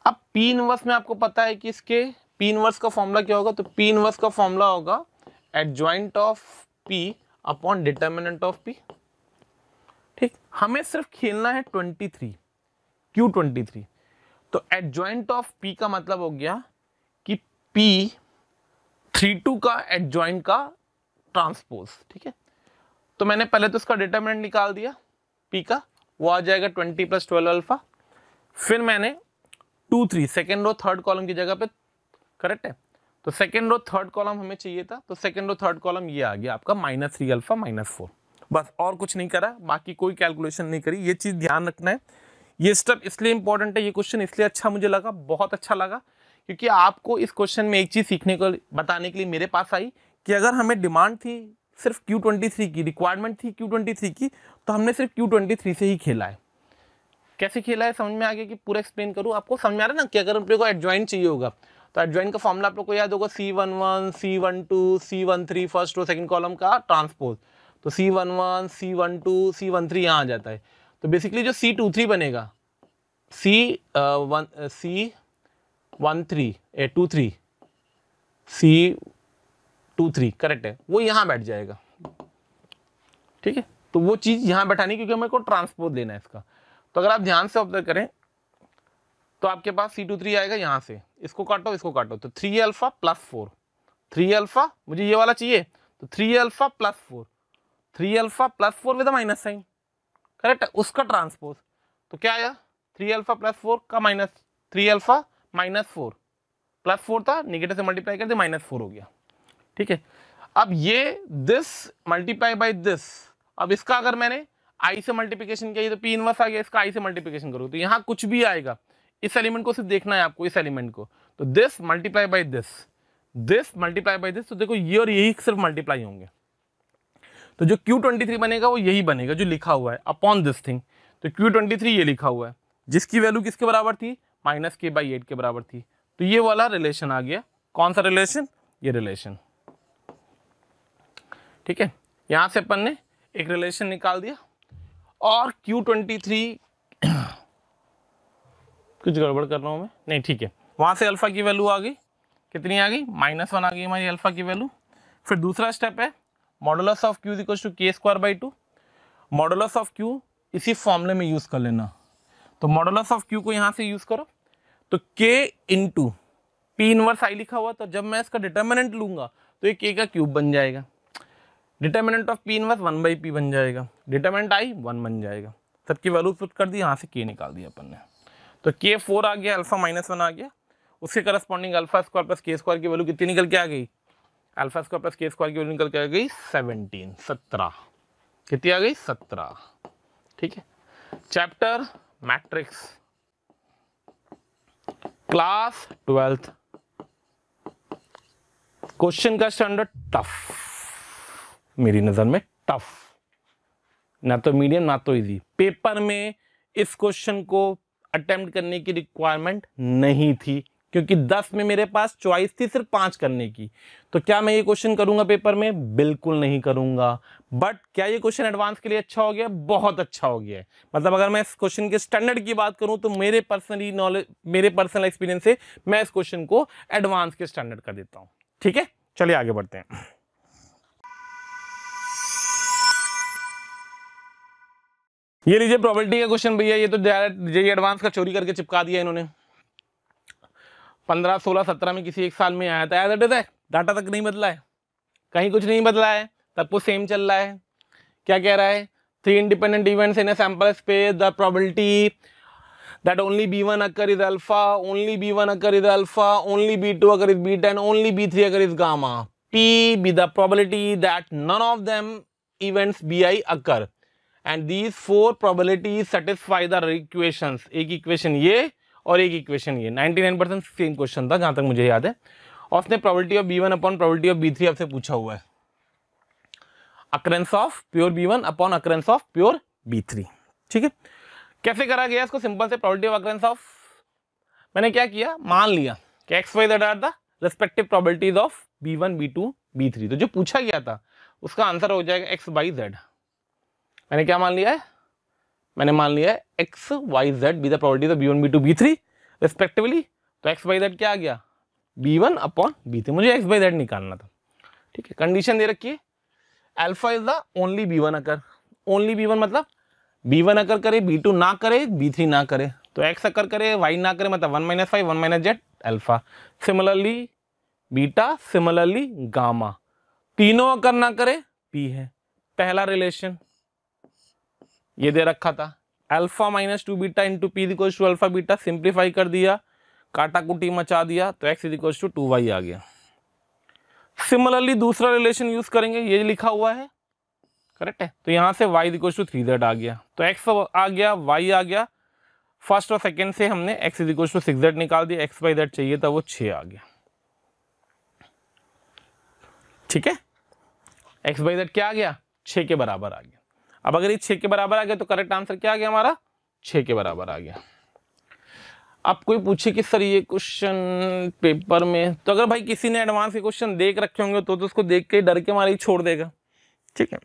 अब P इनवर्स में आपको पता है कि इसके P इनवर्स का फॉर्मूला क्या होगा, तो P इनवर्स का फॉर्मूला होगा adjoint of P upon determinant of P, ठीक। हमें सिर्फ खेलना है 23, Q23, तो एडजॉइंट ऑफ P का मतलब हो गया कि P32 का एडजॉइंट का ट्रांसपोज, ठीक है। तो मैंने पहले तो इसका डिटर्मिनेंट निकाल दिया P का, वो आ जाएगा 20 + 12 अल्फा। फिर मैंने 2 3 सेकेंड रो थर्ड कॉलम की जगह पे, करेक्ट है, तो सेकेंड रो थर्ड कॉलम हमें चाहिए था, तो सेकेंड रो थर्ड कॉलम ये आ गया आपका -3 अल्फा -4, बस और कुछ नहीं करा, बाकी कोई कैलकुलेशन नहीं करी। ये चीज ध्यान रखना है, ये स्टेप इसलिए इंपॉर्टेंट है, ये क्वेश्चन इसलिए अच्छा मुझे लगा, बहुत अच्छा लगा, क्योंकि आपको इस क्वेश्चन में एक चीज सीखने को बताने के लिए मेरे पास आई कि अगर हमें डिमांड थी सिर्फ Q23 की, रिक्वायरमेंट थी Q23 की, तो हमने सिर्फ Q23 से ही खेला है। कैसे खेला है समझ में आ गया कि पूरा एक्सप्लेन करूँ आपको? समझ में आ रहा है ना कि अगर अपने को एडजॉइंट चाहिए होगा तो एडजॉइंट का फॉर्मूला आप लोग को याद होगा, C11 C12 C13 first row second column का ट्रांसपोज, तो C11 C12 C13 यहाँ आ जाता है। तो बेसिकली जो C23 बनेगा, C13 C23 करेक्ट है, वो यहाँ बैठ जाएगा। ठीक है, तो वो चीज यहाँ बैठानी, क्योंकि मेरे को ट्रांसपोज लेना है इसका। तो अगर आप ध्यान से ऑब्जर्व करें तो आपके पास C23 आएगा यहाँ से, इसको काटो इसको काटो, तो 3 अल्फा प्लस 4, 3 अल्फा मुझे ये वाला चाहिए, तो 3 alpha plus 4, 3 alpha plus 4 with minus sign, correct है, उसका ट्रांसपोज। तो क्या आया, 3 अल्फा प्लस 4 का माइनस, 3 अल्फा माइनस 4 प्लस 4 था, निगेटिव से मल्टीप्लाई कर दे, माइनस 4 हो गया। ठीक है, अब ये दिस मल्टीप्लाई बाई दिस, अब इसका अगर मैंने आई से मल्टीप्लिकेशन किया तो पी इनवर्स आ गया, इसका आई से मल्टीप्लिकेशन करो तो यहाँ कुछ भी आएगा, इस एलिमेंट को सिर्फ देखना है आपको, इस एलिमेंट को, तो this multiply by this, this multiply by this, तो देखो ये और यही सिर्फ मल्टीप्लाई होंगे, तो जो Q23 बनेगा वो यही बनेगा जो लिखा हुआ है अपॉन दिस थिंग। तो Q23 ये लिखा हुआ है, जिसकी वैल्यू किसके बराबर थी, -k/8 के बराबर थी। तो ये वाला रिलेशन आ गया, कौन सा रिलेशन, ये रिलेशन। ठीक है, यहां से अपन ने एक रिलेशन निकाल दिया, और Q23 कुछ गड़बड़ कर रहा हूं मैं, नहीं ठीक है, वहां से अल्फा की वैल्यू आ गई, कितनी आ गई, -1 आ गई हमारी अल्फा की वैल्यू। फिर दूसरा स्टेप है modulus of Q equal to k²/2, modulus of Q इसी फॉर्मूले में यूज कर लेना। तो मॉडुलस ऑफ Q को यहां से यूज करो, तो k इंटू पी इनवर्स आई लिखा हुआ, तो जब मैं इसका डिटर्मिनेंट लूंगा तो ये k का क्यूब बन जाएगा, determinant of P inverse 1/p बन जाएगा, डिटर्मिनेंट आई 1 बन जाएगा, सबकी वैल्यू पुट कर दी, यहाँ से k निकाल दिया अपन ने, तो k 4 आ गया, अल्फा -1 आ गया, उसके corresponding alpha square plus k² की वैल्यू कितनी निकल के आ गई, अल्फा स्क्वायर प्लस k² की वैल्यू निकल के आ गई 17, कितनी आ गई 17। ठीक है, chapter matrix, class 12th, question का स्टैंडर्ड टफ, मेरी नजर में टफ, ना तो मीडियम ना तो इजी। पेपर में इस क्वेश्चन को अटेम्प्ट करने की रिक्वायरमेंट नहीं थी, क्योंकि 10 में मेरे पास चॉइस थी सिर्फ 5 करने की। तो क्या मैं ये क्वेश्चन करूंगा पेपर में, बिल्कुल नहीं करूंगा। बट क्या ये क्वेश्चन एडवांस के लिए अच्छा हो गया, बहुत अच्छा हो गया है। मतलब अगर मैं इस क्वेश्चन के स्टैंडर्ड की बात करूं तो मेरे पर्सनली नॉलेज, मेरे पर्सनल एक्सपीरियंस से मैं इस क्वेश्चन को एडवांस के स्टैंडर्ड कर देता हूं। ठीक है, चलिए आगे बढ़ते हैं। ये लीजिए प्रोबेबिलिटी का क्वेश्चन भैया, ये तो जेईई एडवांस का चोरी करके चिपका दिया इन्होंने, 15, 16, 17 में किसी एक साल में आया था, एज इट इज है, डाटा तक नहीं बदला है, कहीं कुछ नहीं बदला है, तब कुछ सेम चल रहा है। क्या कह रहा है, 3 independent events in a sample space, the probability that only B1 occur is alpha, only B1 occur is alpha, only B2 occur is beta, and only B3 occur is gamma. P be the probability that none of them events Bi occur, and these 4 probabilities satisfy the equations. एक equation ये और एक equation ये, 99% same question था जहां तक मुझे याद है, और उसने probability of B1 upon probability of B3 आपसे पूछा हुआ है, occurrence of pure B1 upon occurrence of pure B3। ठीक है, कैसे करा गया इसको, सिंपल से प्रोबेबिलिटी ऑफ अकरेंस ऑफ, मैंने क्या किया, मान लिया कि X Y Z are the respective probabilities of B1 B2 B3, तो जो पूछा गया था उसका आंसर हो जाएगा एक्स वाई जेड। मैंने क्या मान लिया है, मैंने मान लिया है X Y Z be the probabilities of B1 B2 B3 respectively, तो एक्स वाई जेड क्या आ गया, B1 अपॉन B3, मुझे एक्स वाई जेड निकालना था। ठीक है, कंडीशन दे रखी है, alpha is the only B1 occur, only B1 मतलब B1 अकर करे, B2 ना करे, B3 ना करे, तो X अकर करे, Y ना करे, मतलब 1 - 5 1 - Z alpha, similarly beta, similarly gamma, तीनों अकर ना करे, P है। पहला रिलेशन ये दे रखा था, alpha -2 beta into P equals to alpha beta, simplify कर दिया, काटा कुटी मचा दिया, तो X इक्वल्स टू 2Y आ गया। सिमिलरली दूसरा रिलेशन यूज करेंगे, ये लिखा हुआ है, करेक्ट है, तो यहां से y इक्वल टू 3z आ गया, तो x आ गया, y आ गया, फर्स्ट और सेकंड से हमने x is equal to 6z निकाल दिया, x बाई z चाहिए था वो 6 आ गया। ठीक है, x बाई z क्या आ गया, 6 के बराबर आ गया। अब अगर ये 6 के बराबर आ गया तो करेक्ट आंसर क्या आ गया हमारा, 6 के बराबर आ गया। अब कोई पूछे कि सर ये क्वेश्चन पेपर में, तो अगर भाई किसी ने एडवांस के क्वेश्चन देख रखे होंगे तो उसको देख के डर के मारे ही छोड़ देगा। ठीक है,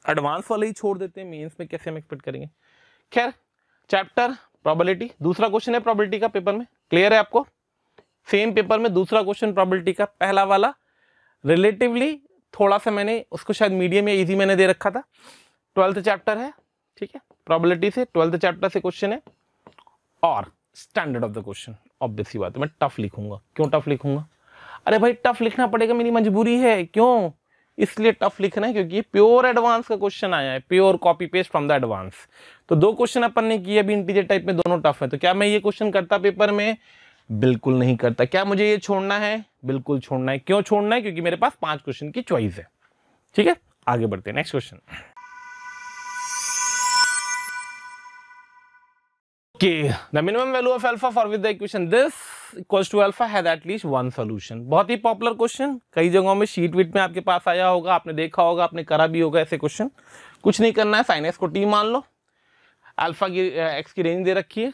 एडवांस वाले ही छोड़ देते हैं, मेंस में कैसे हम एक्सपेक्ट करेंगे। खैर, चैप्टर प्रोबेबिलिटी, दूसरा क्वेश्चन है प्रोबेबिलिटी का पेपर में, क्लियर है आपको। सेम पेपर में दूसरा क्वेश्चन प्रोबेबिलिटी का, पहला वाला रिलेटिवली थोड़ा सा मैंने उसको शायद मीडियम या इजी मैंने दे रखा था। 12th चैप्टर है, ठीक है, प्रोबेबिलिटी से 12th चैप्टर से क्वेश्चन है और standard of the question. Obvious सी बात है मैं टफ लिखूंगा। क्यों टफ लिखूंगा, अरे भाई टफ लिखना पड़ेगा, मेरी मजबूरी है। क्यों, इसलिए टफ लिखना है क्योंकि प्योर एडवांस का क्वेश्चन आया है, pure copy paste from the advance. तो 2 क्वेश्चन अपन ने किए अभी इंटीजर टाइप में, दोनों टफ है। तो क्या मैं ये क्वेश्चन करता पेपर में, बिल्कुल नहीं करता। क्या मुझे ये छोड़ना है, बिल्कुल छोड़ना है। क्यों छोड़ना है, क्योंकि मेरे पास 5 क्वेश्चन की चॉइस है। ठीक है, आगे बढ़ते हैं, next question. Okay, the minimum value of alpha for which the equation this equals to alpha has at least one solution। बहुत ही पॉपुलर क्वेश्चन, कई जगहों में शीट वीट में आपके पास आया होगा, आपने देखा होगा, आपने करा भी होगा ऐसे क्वेश्चन। कुछ नहीं करना है, साइन एक्स को टी मान लो, अल्फा की एक्स की रेंज दे रखी है,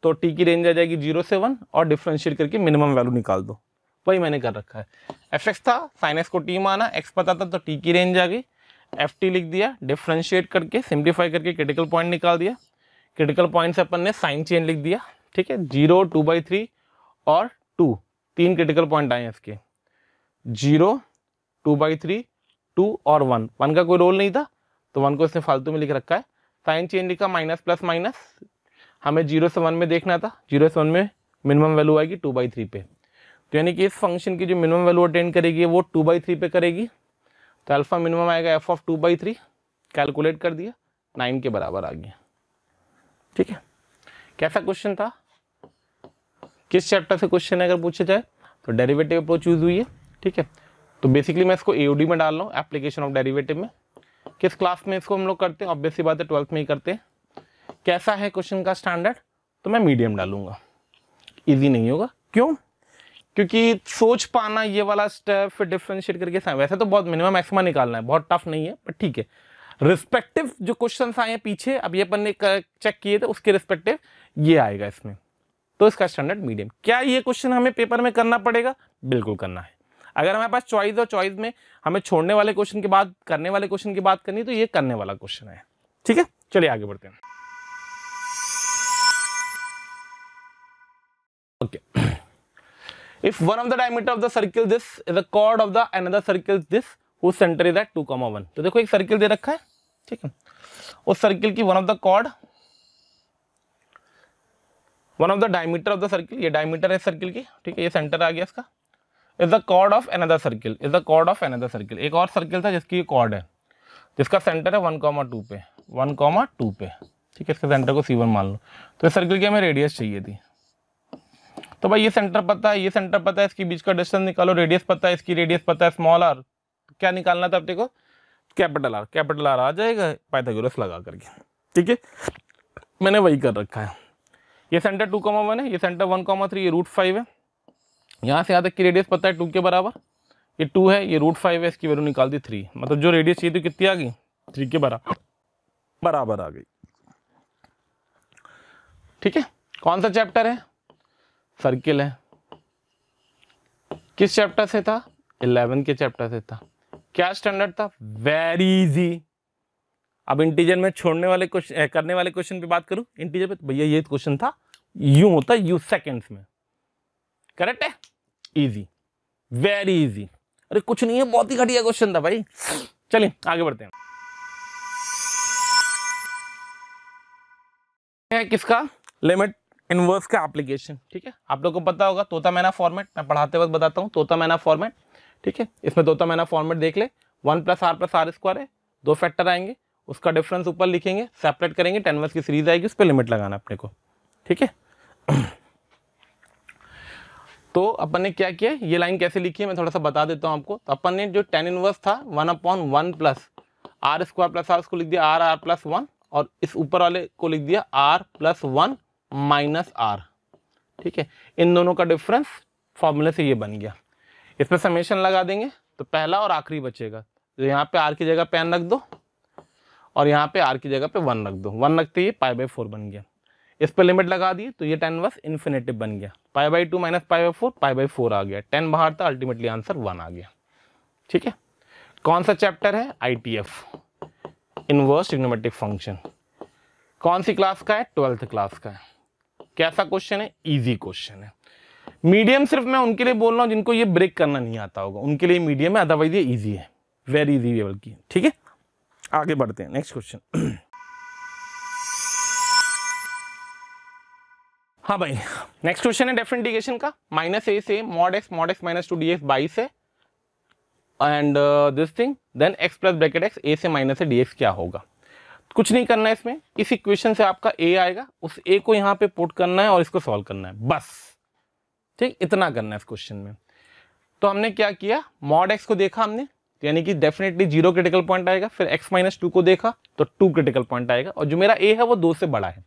तो टी की रेंज आ जाएगी 0 से 1 और डिफरेंशिएट करके मिनिमम वैल्यू निकाल दो। वही मैंने कर रखा है। एफ एक्स था, साइन एक्स को टी माना, एक्स पता था तो टी की रेंज आ गई, एफ टी लिख दिया, डिफरेंशिएट करके सिंप्लीफाई करके क्रिटिकल पॉइंट निकाल दिया। क्रिटिकल पॉइंट से अपन ने साइन चेन लिख दिया। ठीक है, 0, 2/3 और 2, 3 क्रिटिकल पॉइंट आए हैं इसके, 0, 2/3, 2 और 1। 1 का कोई रोल नहीं था तो 1 को इसने फालतू में लिख रखा है। साइन चेन लिखा, माइनस प्लस माइनस, हमें 0 से 1 में देखना था, 0 से 1 में मिनिमम वैल्यू आएगी 2/3 पे। तो यानी कि इस फंक्शन की जो मिनिमम वैल्यू अटेंड करेगी वो 2/3 पे करेगी। तो अल्फा मिनिमम आएगा एफ ऑफ 2/3, कैलकुलेट कर दिया, 9 के बराबर आ गया। ठीक है, कैसा क्वेश्चन था, किस चैप्टर से क्वेश्चन है अगर पूछा जाए तो डेरिवेटिव अप्रोच यूज हुई है। ठीक है, तो बेसिकली मैं इसको एओडी में डाल रहा हूँ, एप्लीकेशन ऑफ डेरिवेटिव में। किस क्लास में इसको हम लोग करते हैं, ऑब्वियस सी बात है 12th में ही करते हैं। कैसा है क्वेश्चन का स्टैंडर्ड, तो मैं मीडियम डालूंगा, इजी नहीं होगा। क्यों, क्योंकि सोच पाना ये वाला स्टेप, फिर डिफरेंशिएट करके, वैसे तो बहुत मिनिमम मैक्सिमम निकालना है, बहुत टफ नहीं है, पर ठीक है। रिस्पेक्टिव जो क्वेश्चंस आए हैं पीछे, अब ये अपन ने चेक किए थे, उसके रिस्पेक्टिव ये आएगा इसमें, तो इसका स्टैंडर्ड मीडियम। क्या ये क्वेश्चन हमें पेपर में करना पड़ेगा, बिल्कुल करना है। अगर हमारे पास चॉइस और चॉइस में हमें छोड़ने वाले क्वेश्चन के बाद करने वाले क्वेश्चन की बात करनी, तो ये करने वाला क्वेश्चन है। ठीक है, चलिए आगे बढ़ते हैं। Okay, if one of the diameter of the circle this is the chord of the another circle this whose center is at 2,1। तो देखो एक सर्किल दे रखा है, ठीक है, उस सर्किल की one of the chord, one of the diameter of the circle, ये डायमीटर है सर्किल की, ठीक है, ये सेंटर आ गया इसका, is the chord of another circle, is the chord of another circle. एक और सर्किल था जिसकी कॉर्ड है, जिसका सेंटर है 1,2 पे, 1,2 पे। ठीक है, इसके सेंटर को C1 मान लो। तो इस सर्किल की हमें रेडियस चाहिए थी, तो भाई ये सेंटर पता है, ये सेंटर पता है, इसके बीच का डिस्टेंस निकालो, रेडियस पता है, इसकी रेडियस पता है स्मॉल आर। क्या निकालना था अपने को, कैपिटल आर। कैपिटल आर आ जाएगा पाइथागोरस लगा करके। ठीक है, मैंने वही कर रखा है। ये सेंटर 2,1 है, ये सेंटर 1,3, ये √5 है। यहाँ से यहाँ तक की रेडियस पता है 2 के बराबर, ये 2 है, ये √5 है, इसकी वैल्यू निकाल दी 3। मतलब जो रेडियस चाहिए थी कितनी आ गई, 3 के बराबर आ गई। ठीक है, कौन सा चैप्टर है, सर्किल है। किस चैप्टर से था, 11 के चैप्टर से था। क्या स्टैंडर्ड था, वेरी इजी। अब इंटीजर में छोड़ने वाले क्वेश्चन, करने वाले क्वेश्चन पे बात करूं, इंटीजर पे तो भैया ये क्वेश्चन था, यूं होता यू सेकेंड्स में, करेक्ट है, इजी, वेरी इजी। अरे कुछ नहीं है, बहुत ही घटिया क्वेश्चन था भाई। चलिए आगे बढ़ते हैं। है किसका, लिमिट इनवर्स का एप्लीकेशन। ठीक है, आप लोगों को पता होगा तोता मैना फॉर्मेट, मैं पढ़ाते वक्त बताता हूँ तोता मैना फॉर्मेट। ठीक है, इसमें तोता मैना फॉर्मेट देख ले, 1 + r + r² है, 2 फैक्टर आएंगे, उसका डिफरेंस ऊपर लिखेंगे, सेपरेट करेंगे, 10 की सीरीज आएगी, उस पर लिमिट लगाना अपने को। ठीक है, तो अपन ने क्या किया, ये लाइन कैसे लिखी है मैं थोड़ा सा बता देता हूँ आपको। तो अपन ने जो tan इनवर्स था 1/1 + r² + r, उसको लिख दिया r r + 1, और इस ऊपर वाले को लिख दिया r + 1 माइनस आर, ठीक है। इन दोनों का डिफरेंस फॉर्मूले से ये बन गया। इस पर समेशन लगा देंगे तो पहला और आखिरी बचेगा। तो यहाँ पे आर की जगह पे एन रख दो और यहाँ पे आर की जगह पे 1 रख दो। 1 रखते ही π/4 बन गया। इस पर लिमिट लगा दी तो ये 10 इनवर्स इन्फिनेटिव बन गया। π/2 माइनस π/4, π/4 आ गया। 10 बाहर था, अल्टीमेटली आंसर 1 आ गया, ठीक है। कौन सा चैप्टर है? ITF, inverse trigonometric function. कौन सी क्लास का है? 12th क्लास का है। कैसा क्वेश्चन है? इजी क्वेश्चन है। मीडियम सिर्फ मैं उनके लिए बोल रहा हूं जिनको ये ब्रेक करना नहीं आता होगा, उनके लिए मीडियम है, अदरवाइज ये इजी है, वेरी इजी लेवल की, ठीक है। आगे बढ़ते हैं, नेक्स्ट क्वेश्चन। हाँ भाई, नेक्स्ट क्वेश्चन है डेफिनेट इंटीग्रेशन का। -a से mod x -2 dx 22 है and this thing then x plus bracket x a से माइनस से dx क्या होगा। कुछ नहीं करना है इसमें, इस इक्वेशन से आपका a आएगा, उस a को यहाँ पे पुट करना है और इसको सॉल्व करना है, बस, ठीक, इतना करना है इस क्वेश्चन में। तो हमने क्या किया, mod x को देखा हमने, यानी कि डेफिनेटली 0 क्रिटिकल पॉइंट आएगा। फिर x - 2 को देखा तो 2 क्रिटिकल पॉइंट आएगा और जो मेरा a है वो 2 से बड़ा है,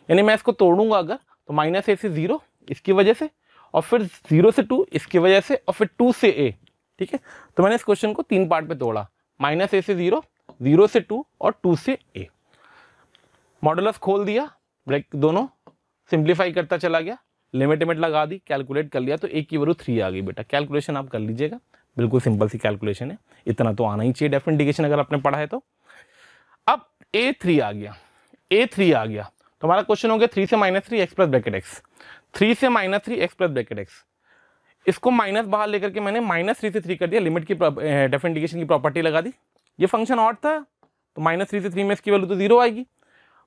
यानी मैं इसको तोड़ूंगा अगर तो -a से 0 इसकी वजह से, और फिर 0 से 2 इसकी वजह से, और फिर 2 से a, ठीक है। तो मैंने इस क्वेश्चन को 3 पार्ट पे तोड़ा, -a से 0, 0 से 2 और 2 से a। मॉडुलस खोल दिया, ब्रेक दोनों सिंप्लीफाई करता चला गया, लिमिट लगा दी, कैलकुलेट कर लिया तो a की वैल्यू 3 आ गई। बेटा कैलकुलेशन आप कर लीजिएगा, बिल्कुल सिंपल सी कैलकुलेशन है, इतना तो आना ही चाहिए डेफिनेट इंटीग्रेशन अगर आपने पढ़ा है तो। अब a3 आ गया, a3 आ गया तो हमारा क्वेश्चन हो गया 3 से -3 x प्लस ब्रैकेट x, 3 से -3 x प्लस ब्रैकेट x। इसको माइनस बाहर लेकर के मैंने -3 से 3 कर दिया, लिमिट की डेफिनेट इंटीग्रेशन की प्रॉपर्टी लगा दी। ये फंक्शन ऑड था तो -3 से 3 में इसकी वैल्यू तो 0 आएगी।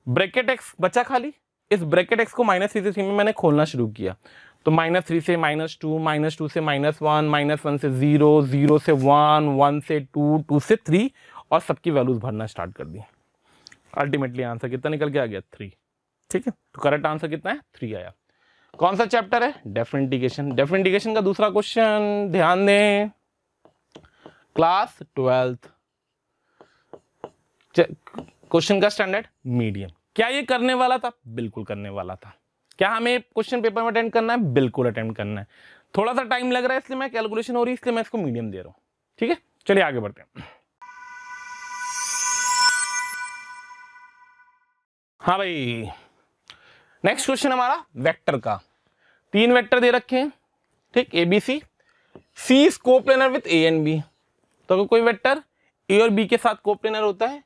ब्रैकेट x बचा खाली, इस ब्रैकेट x को -3 से 3 में मैंने खोलना शुरू किया तो -3 से -2, -2 से -1, -1 से 0, 0 से 1, 1 से 2, 2 से 3 और सबकी वैल्यूज भरना स्टार्ट कर दी। अल्टीमेटली आंसर कितना निकल के आ गया? 3, ठीक है। तो करेक्ट आंसर कितना है? 3 आया। कौन सा चैप्टर है? Definite integration. डेफिनेट इंटीग्रेशन का दूसरा क्वेश्चन, ध्यान दें, क्लास 12th, क्वेश्चन का स्टैंडर्ड मीडियम। क्या ये करने वाला था? बिल्कुल करने वाला था। क्या हमें क्वेश्चन पेपर में अटेंड करना है? बिल्कुल अटेंड करना है। थोड़ा सा टाइम लग रहा है इसलिए मैं कैलकुलेशन हो रही है इसलिए मैं इसको मीडियम दे रहा हूं, ठीक है। चलिए आगे बढ़ते हैं। हाँ भाई, नेक्स्ट क्वेश्चन हमारा वेक्टर का। 3 वेक्टर दे रखे हैं, ठीक, ABC, C is coplanar with A and B। तो अगर कोई वेक्टर A और B के साथ कोप्लेनर होता है,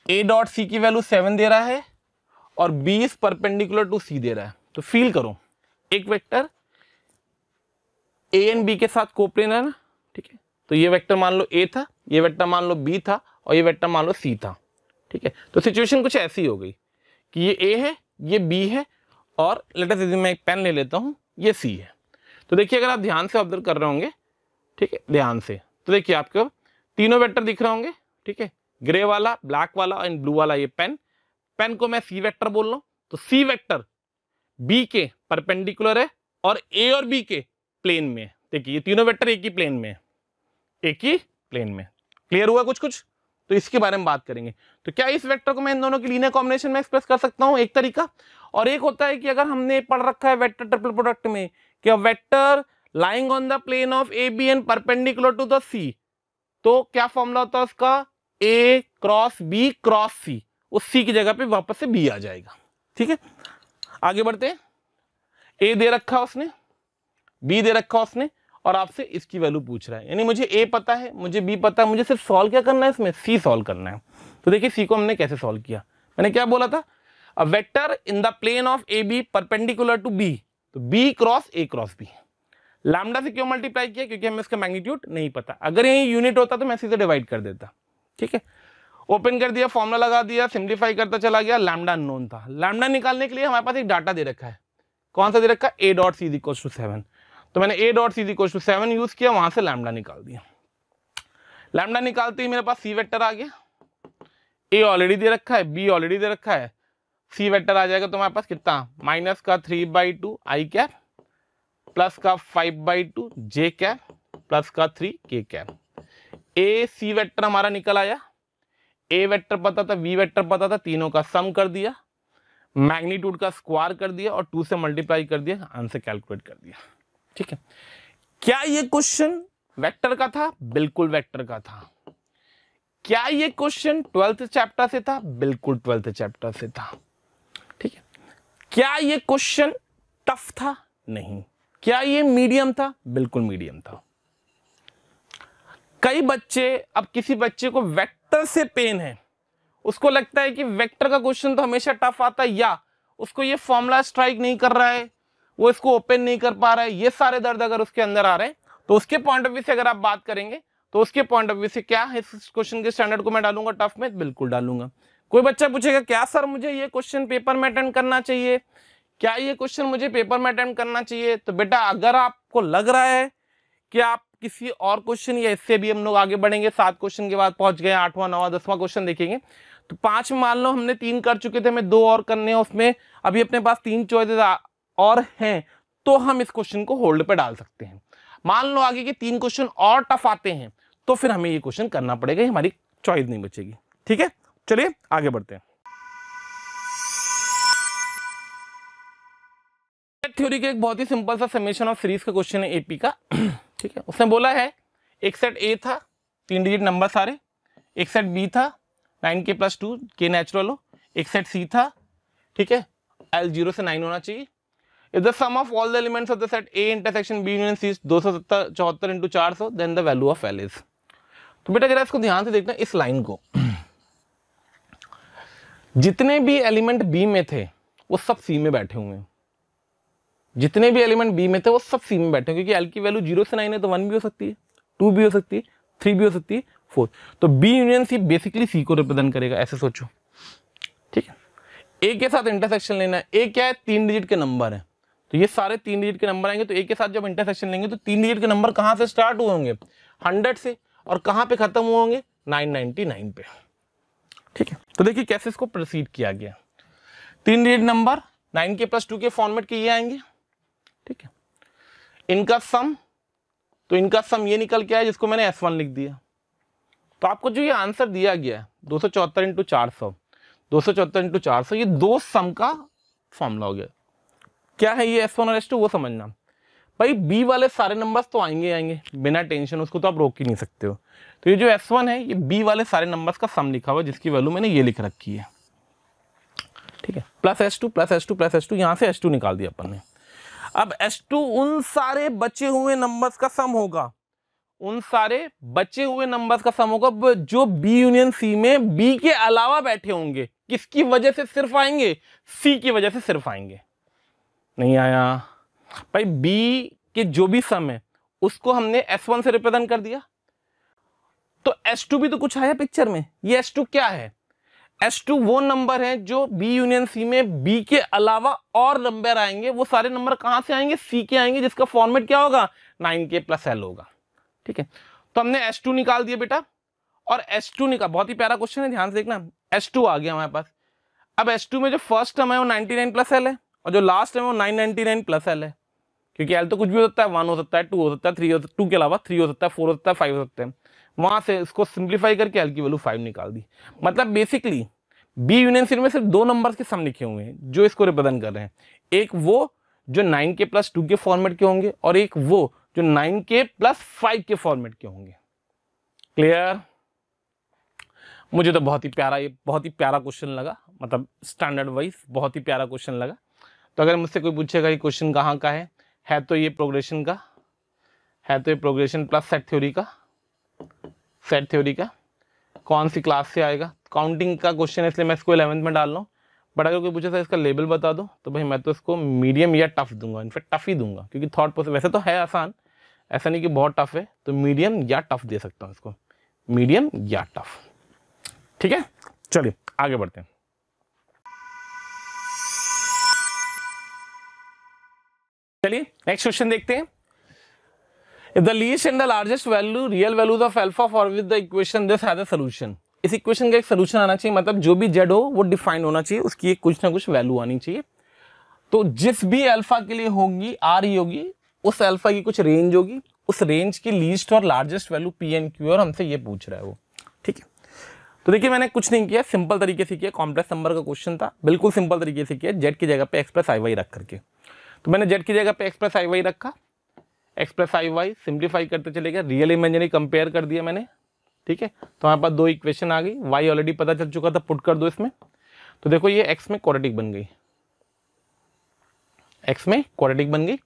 A डॉट C की वैल्यू 7 दे रहा है और B is perpendicular to C दे रहा है, तो फील करो एक वेक्टर A एंड B के साथ कोप्लेनर, ठीक है। तो ये वेक्टर मान लो A था, ये वेक्टर मान लो B था और ये वेक्टर मान लो C था, ठीक है। तो सिचुएशन कुछ ऐसी हो गई कि ये A है, ये B है और लेट अस अज्यूम मैं एक पेन ले लेता हूं, ये C है। तो देखिए अगर आप ध्यान से ऑब्जर्व कर रहे होंगे, ठीक है, ध्यान से, तो देखिए आपको तीनों वेक्टर दिख रहे होंगे, ठीक है। ग्रे वाला, ब्लैक वाला एंड ब्लू वाला ये पेन को मैं C वेक्टर बोल रहा हूं, तो C वेक्टर B के परपेंडिकुलर है और A और B के प्लेन में है। देखिए ये तीनों वेक्टर एक ही प्लेन में है, एक ही प्लेन में। क्लियर हुआ कुछ? तो इसके बारे में बात करेंगे। तो क्या इस वेक्टर को मैं इन दोनों की लीनियर कॉम्बिनेशन में एक्सप्रेस कर सकता हूं? एक तरीका। और एक होता है कि अगर हमने पढ़ रखा है वेक्टर ट्रिपल प्रोडक्ट में कि a vector lying on the plane of A B and perpendicular to the C, तो क्या फॉर्मूला होता है उसका? A cross B cross C, उस सी की जगह पे वापस से बी आ जाएगा, ठीक है। आगे बढ़ते हैं। ए दे रखा उसने, बी दे रखा उसने और आपसे इसकी वैल्यू पूछ रहा है, यानी मुझे ए पता है, मुझे बी पता है, मुझे सिर्फ सॉल्व क्या करना है इसमें? सी सॉल्व करना है। तो देखिए सी को हमने कैसे सॉल्व किया, मैंने क्या बोला था? A vector in the plane of A B perpendicular to B, तो B cross A cross B. Lambda से क्यों मल्टीप्लाई किया? क्योंकि हमें इसका मैग्नीट्यूड नहीं पता। अगर यही यूनिट होता तो मैं सीधे डिवाइड कर देता, ठीक है। ओपन कर दिया, फॉर्मूला लगा दिया, सिंप्लीफाई करता चला गया, लैम्डा अननोन था। लैम्डा निकालने के लिए हमारे पास एक डाटा दे रखा है, कौन सा दे रखा है? A dot C is equal to 7। तो मैंने A dot C is equal to 7 use किया, वहां से लैम्डा निकाल दिया। लैम्डा निकालते ही मेरे पास सी वेक्टर आ गया। ए ऑलरेडी दे रखा है, बी ऑलरेडी दे रखा है, सी वेक्टर आ जाएगा। तो हमारे पास कितना? माइनस का 3/2 आई कैप प्लस का 5/2 जे कैप प्लस का 3 के कैप। ए सी वेक्टर हमारा निकल आया, ए वेक्टर पता था, बी वेक्टर पता था, तीनों का सम कर दिया। मैग्नीट्यूड का स्क्वायर कर दिया और 2 से मल्टीप्लाई कर दिया, आंसर कैलकुलेट कर दिया। ठीक है, क्या ये क्वेश्चन वेक्टर का था? बिल्कुल वेक्टर का था। क्या ये क्वेश्चन 12th चैप्टर से था? बिल्कुल 12th चैप्टर से था। ठीक है, क्या ये क्वेश्चन टफ था? नहीं। क्या ये मीडियम था? बिल्कुल मीडियम था। कई बच्चे, अब किसी बच्चे को वेक्टर से पेन है, उसको लगता है कि वेक्टर का क्वेश्चन तो हमेशा टफ आता है, या उसको ये फॉर्मूला स्ट्राइक नहीं कर रहा है, वो इसको ओपन नहीं कर पा रहा है, ये सारे दर्द अगर उसके अंदर आ रहे हैं, तो उसके पॉइंट ऑफ व्यू से अगर आप बात करेंगे तो उसके पॉइंट ऑफ व्यू से क्या है, इस क्वेश्चन के स्टैंडर्ड को मैं डालूंगा टफ में? बिल्कुल डालूंगा। कोई बच्चा पूछेगा क्या सर मुझे ये क्वेश्चन पेपर में अटेंड करना चाहिए, क्या ये क्वेश्चन मुझे पेपर में अटेंड करना चाहिए? तो बेटा अगर आपको लग रहा है कि आप किसी और क्वेश्चन, या इससे भी हम लोग आगे बढ़ेंगे, 7 क्वेश्चन के बाद पहुंच गए, 8वां 9वां 10वां क्वेश्चन देखेंगे, तो 5 में मान लो हमने 3 कर चुके थे, हमें 2 और करने हैं, उसमें अभी अपने पास 3 चॉइसेस और हैं, तो हम इस क्वेश्चन को होल्ड पे डाल सकते हैं। मान लो आगे के 3 क्वेश्चन और टफ आते हैं, तो फिर हमें ये क्वेश्चन करना पड़ेगा, हमारी चॉइस नहीं बचेगी। ठीक है, चलिए आगे बढ़ते हैं। थ्योरी का एक बहुत ही सिंपल सा समेशन ऑफ सीरीज का क्वेश्चन है एपी का। ठीक है, उसने बोला है एक सेट ए था, 3 डिजिट नंबर सारे, एक सेट बी था 9k + 2 k नेचुरल हो, एक सेट सी था, ठीक है, L 0 से 9 होना चाहिए। If the sum of all the elements of the set A intersection B union C is 274 into 400, then the value of L is। तो बेटा जरा इसको ध्यान से देखना, इस लाइन को, जितने भी एलिमेंट बी में थे वो सब सी में बैठे हुए हैं, जितने भी एलिमेंट बी में थे वो सब सी में बैठे हैं, क्योंकि एल की वैल्यू 0 से 9 है, तो 1 भी हो सकती है, 2 भी हो सकती है, 3 भी हो सकती है, 4। तो बी यूनियन सी बेसिकली सी को रिप्रेजेंट करेगा, ऐसे सोचो। ठीक है, ए के साथ इंटरसेक्शन लेना है, ए क्या है, 3 डिजिट के नंबर है, तो ये सारे 3 डिजिट के नंबर आएंगे, तो ए के साथ जब इंटरसेक्शन लेंगे तो 3 डिजिट के नंबर कहां से स्टार्ट हुए होंगे? 100 से, और कहां पे खत्म हुए होंगे? 999 पे। ठीक है, तो देखिए कैसे इसको प्रोसीड किया गया। 3 डिजिट नंबर 9k + 2 के फॉर्मेट के ये आएंगे। ठीक है, इनका सम, तो इनका सम ये निकल के आया जिसको मैंने S1 लिख दिया। तो आपको जो ये आंसर दिया गया है 274 × 400, 274 × 400, ये 2 सम का फॉर्मूला हो गया। क्या है ये S1 और S2 वो समझना। भाई बी वाले सारे नंबर्स तो आएंगे आएंगे बिना टेंशन, उसको तो आप रोक ही नहीं सकते हो। तो ये जो S1 है ये बी वाले सारे नंबर्स का सम लिखा हुआ है, जिसकी वैल्यू मैंने ये लिख रखी है। ठीक है, plus S2 plus S2 plus S2, यहां से S2 निकाल दिया अपन ने। अब S2 उन सारे बचे हुए नंबर्स का सम होगा, उन सारे बचे हुए नंबर्स का सम होगा जो बी यूनियन सी में बी के अलावा बैठे होंगे। किसकी वजह से सिर्फ आएंगे? सी की वजह से सिर्फ आएंगे। नहीं आया भाई, बी के जो भी सम है उसको हमने S1 से रिप्रेजेंट कर दिया, तो S2 भी तो कुछ आया पिक्चर में। ये S2 क्या है? S2 वो नंबर है जो बी यूनियन सी में बी के अलावा और नंबर आएंगे, वो सारे नंबर कहां से आएंगे? सी के आएंगे, जिसका फॉर्मेट क्या होगा? 9k + L होगा। ठीक है, तो हमने S2 निकाल दिया बेटा, और S2 निकाल, बहुत ही प्यारा क्वेश्चन है, ध्यान से देखना। S2 आ गया हमारे पास। अब S2 में जो फर्स्ट टर्म है वो 99 + L है, और जो लास्ट टर्म है वो 999 + L है, क्योंकि L तो कुछ भी हो सकता है, 1 हो सकता है, 2 हो सकता है, 3 हो सकता है, 2 के अलावा 3 हो सकता है, 4 हो सकता है, 5 हो सकते हैं। वहां से इसको सिंप्लीफाई करके L की वैल्यू 5 निकाल दी। मतलब बेसिकली बी यूनियन सी में सिर्फ 2 नंबर्स के सम लिखे हुए हैं जो इसको रिप्रेजेंट कर रहे हैं, एक वो जो 9k + 2 के फॉर्मेट के होंगे, और एक वो जो 9k + 5 के फॉर्मेट के होंगे। क्लियर? मुझे तो बहुत ही प्यारा, ये बहुत ही प्यारा क्वेश्चन लगा, मतलब स्टैंडर्ड वाइज बहुत ही प्यारा क्वेश्चन लगा। तो अगर मुझसे कोई पूछेगा ये क्वेश्चन कहाँ का है तो ये प्रोग्रेशन का है, तो ये प्रोग्रेशन प्लस सेट थ्योरी का, सेट थ्योरी का कौन सी क्लास से आएगा? काउंटिंग का क्वेश्चन है, इसलिए मैं इसको 11th में डाल रहा हूँ। बट अगर कोई पूछे सर इसका लेवल बता दो, तो भाई मैं तो इसको मीडियम या टफ दूंगा, इनफैक्ट टफ ही दूंगा, क्योंकि थॉट प्रोसेस वैसे तो है आसान, ऐसा नहीं कि बहुत टफ है, तो मीडियम या टफ दे सकता हूँ इसको, मीडियम या टफ। ठीक है, चलिए आगे बढ़ते हैं। चलिए नेक्स्ट क्वेश्चन देखते हैं। If the least and the largest value real values of alpha for with the equation this has a solution। इस इक्वेशन का एक सोल्यूशन आना चाहिए, मतलब जो भी z हो वो डिफाइंड होना चाहिए, उसकी एक कुछ ना कुछ वैल्यू आनी चाहिए। तो जिस भी अल्फा के लिए होगी आ रही होगी, उस अल्फा की कुछ रेंज होगी, उस रेंज की लीस्ट और largest value P and Q, और हमसे ये पूछ रहा है वो। ठीक है, तो देखिए मैंने कुछ नहीं किया, सिंपल तरीके से किया, कॉम्प्लेक्स नंबर का क्वेश्चन था, बिल्कुल सिंपल तरीके से किया, जेड की जगह पे एक्स प्लस आई वाई रख करके। तो मैंने जेड की जगह पे एक्स प्लस आई वाई रखा, x plus i Y simplify करते चले गए, रियल इमेजिनरी कंपेयर कर दिया मैंने, ठीक है। तो हमारे पास दो इक्वेशन आ गई, वाई ऑलरेडी पता चल चुका था, पुट कर दो इसमें। तो देखो ये एक्स में क्वाड्रेटिक बन गई, एक्स में क्वाड्रेटिक बन गई,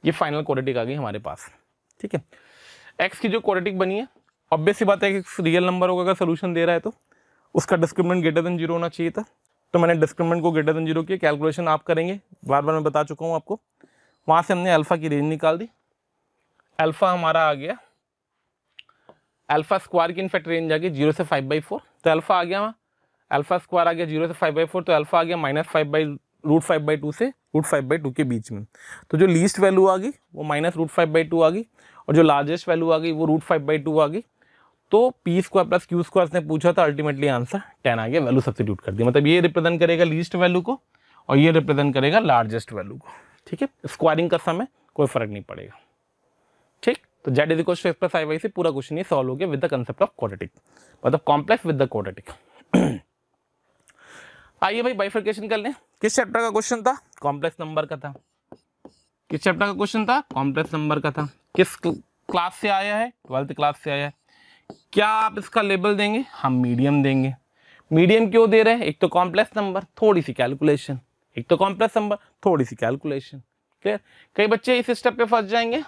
ये फाइनल क्वाड्रेटिक आ गई हमारे पास, ठीक है। एक्स की जो क्वाड्रेटिक बनी है, ऑब्वियस सी बात है कि रियल नंबर होगा, अगर सोल्यूशन दे रहा है तो उसका डिस्क्रिमिनेंट ग्रेटर देन 0 होना चाहिए था। तो मैंने डिस्क्रिमिनेंट को ग्रेटर देन 0 किया, कैलकुलेशन आप करेंगे, बार बार मैं बता चुका हूँ आपको। वहाँ से हमने अल्फा की रेंज निकाल दी, अल्फा हमारा आ गया, अल्फा स्क्वायर की इनफैक्ट रेंज आ गई 0 से 5/4, तो अल्फा आ गया, अल्फा स्क्वायर आ गया 0 से 5/4, तो अल्फा आ गया -√5/2 से √5/2 के बीच में। तो जो लीस्ट वैल्यू आ गई वो -√5/2 आ गई, और जो लार्जेस्ट वैल्यू आ गई वो √5/2 आ गई। तो P square plus Q square ने पूछा था, अल्टीमेटली आंसर 10 आ गया, वैल्यू सब्स्टिट्यूट कर दिया। मतलब ये रिप्रेजेंट करेगा लीस्ट वैल्यू को और ये रिप्रेजेंट करेगा लार्जेस्ट वैल्यू को, ठीक है। स्क्वायरिंग का समय कोई फर्क नहीं पड़ेगा, ठीक। तो Z is equal to X plus i y से पूरा क्वेश्चन ये सॉल्व हो गया with the concept of quadratic, मतलब कॉम्प्लेक्स विद द क्वाड्रेटिक। आइए भाई बाइफर्केशन कर लें। किस चैप्टर का क्वेश्चन था? कॉम्प्लेक्स नंबर का था। किस चैप्टर का क्वेश्चन था? कॉम्प्लेक्स नंबर का था। किस क्लास से आया है? 12th क्लास से आया है। क्या आप इसका लेबल देंगे? हम मीडियम देंगे। मीडियम क्यों दे रहे हैं? एक तो कॉम्प्लेक्स नंबर, थोड़ी सी कैलकुलेशन, एक तो कॉम्प्लेक्स नंबर, थोड़ी सी कैलकुलेशन। क्लियर? कई बच्चे इस स्टेप पे फंस जाएंगे,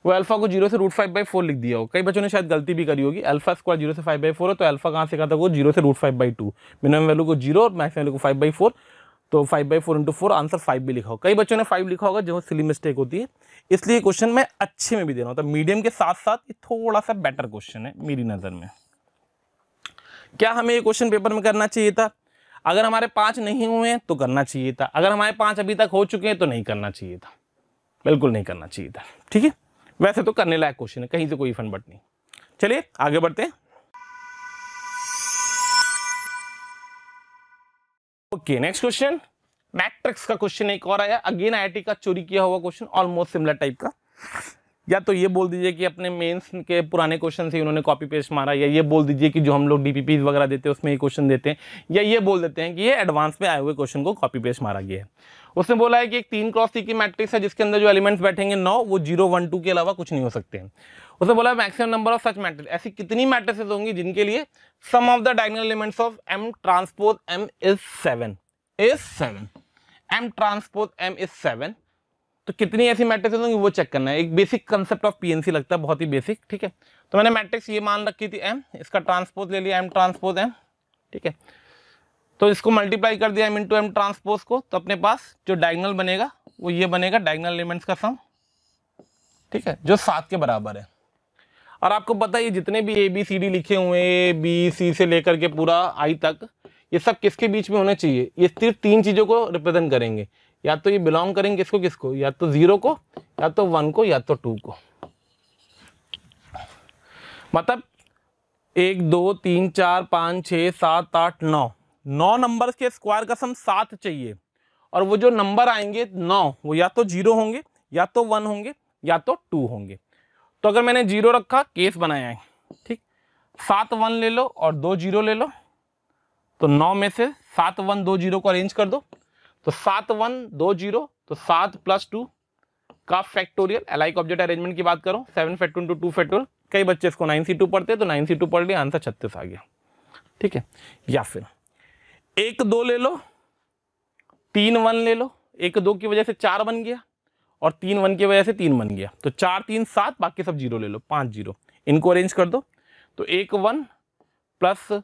वो अल्फा को 0 से √5/4 लिख दिया हो। कई बच्चों ने शायद गलती भी करी होगी, अल्फा स्क्वायर 0 से 5/4 है, तो अल्फा कहाँ से कहा था? वो 0 से √5/2, मिनिमम वैल्यू को 0 और मैक्सिमम वैल्यू को 5/4, तो 5/4 × 4 आंसर 5 भी लिखा हो। कई बच्चों ने 5 लिखा होगा, जो सिली मिस्टेक होती है, इसलिए क्वेश्चन मैं अच्छे में भी दे रहा हूँ। तो मीडियम के साथ साथ ये थोड़ा सा बेटर क्वेश्चन है मेरी नजर में। क्या हमें ये क्वेश्चन पेपर में करना चाहिए था? अगर हमारे 5 नहीं हुए हैं तो करना चाहिए था, अगर हमारे 5 अभी तक हो चुके हैं तो नहीं करना चाहिए था, बिल्कुल नहीं करना चाहिए था, ठीक है। वैसे तो करने लायक क्वेश्चन है, कहीं से कोई फन बट नहीं। चलिए आगे बढ़ते हैं। ओके, नेक्स्ट क्वेश्चन मैट्रिक्स का क्वेश्चन एक और आया, अगेन आईआईटी का चोरी किया हुआ क्वेश्चन, ऑलमोस्ट सिमिलर टाइप का। या तो ये बोल दीजिए कि अपने मेंस के पुराने क्वेश्चन से उन्होंने कॉपी पेस्ट मारा, या ये बोल दीजिए कि जो हम लोग डीपीपी वगैरह देते हैं उसमें ये क्वेश्चन देते हैं, या ये बोल देते हैं कि ये एडवांस में आए हुए क्वेश्चन को कॉपी पेस्ट मारा गया है। उसने बोला है कि एक 3x3 की मैट्रिक्स है जिसके अंदर जो एलिमेंट्स बैठेंगे 9, वो 0, 1, 2 के अलावा कुछ नहीं हो सकते हैं। उसने बोला maximum number of such matrix, ऐसी कितनी मैट्रिसेस होंगी जिनके लिए sum of the diagonal elements of M transpose M is 7, M transpose M is 7। तो कितनी ऐसी मैट्रिक्स होंगी वो चेक करना है। एक बेसिक कंसेप्ट ऑफ पीएनसी लगता है, बहुत ही बेसिक, ठीक है। तो मैंने मैट्रिक्स ये मान रखी थी M, इसका ट्रांसपोज ले लिया M ट्रांसपोज M, ठीक है। तो इसको मल्टीप्लाई कर दिया M इंटू M ट्रांसपोज को, तो अपने पास जो डायगोनल बनेगा वो ये बनेगा, डायगोनल एलिमेंट्स का सम, ठीक है, जो 7 के बराबर है। और आपको पता है ये जितने भी ABCD लिखे हुए हैं, B, C से लेकर के पूरा I तक, ये सब किसके बीच में होने चाहिए? ये सिर्फ 3 चीजों को रिप्रेजेंट करेंगे, या तो ये बिलोंग करेंगे किसको किसको, या तो 0 को, या तो 1 को, या तो 2 को। मतलब 1 2 3 4 5 6 7 8 9 नंबर्स के स्क्वायर का सम 7 चाहिए। और वो जो नंबर आएंगे 9, वो या तो 0 होंगे, या तो 1 होंगे, या तो 2 होंगे। तो अगर मैंने 0 रखा, केस बनाया है, ठीक, 7 1 ले लो और 2 0 ले लो, तो 9 में से 7 1 2 0 को अरेंज कर दो, तो 7 1 2 0, तो 7 + 2 का फैक्टोरियल, अलाइक ऑब्जेक्ट अरेंजमेंट की बात करो, 7 फैक्टोरियल × 2 फैक्टोरियल। कई बच्चे इसको 9c2 पढ़ते हैं, तो 9c2 पढ़ लिया, आंसर 36 आ गया, ठीक है। या फिर 1 2 ले लो, 3 1 ले लो, 1 2 की वजह से 4 बन गया, और 3 1 की वजह से 3 बन गया, तो 4 3 7, बाकी सब 0 ले लो, 5 0, इनको अरेंज कर दो। तो 1 1 +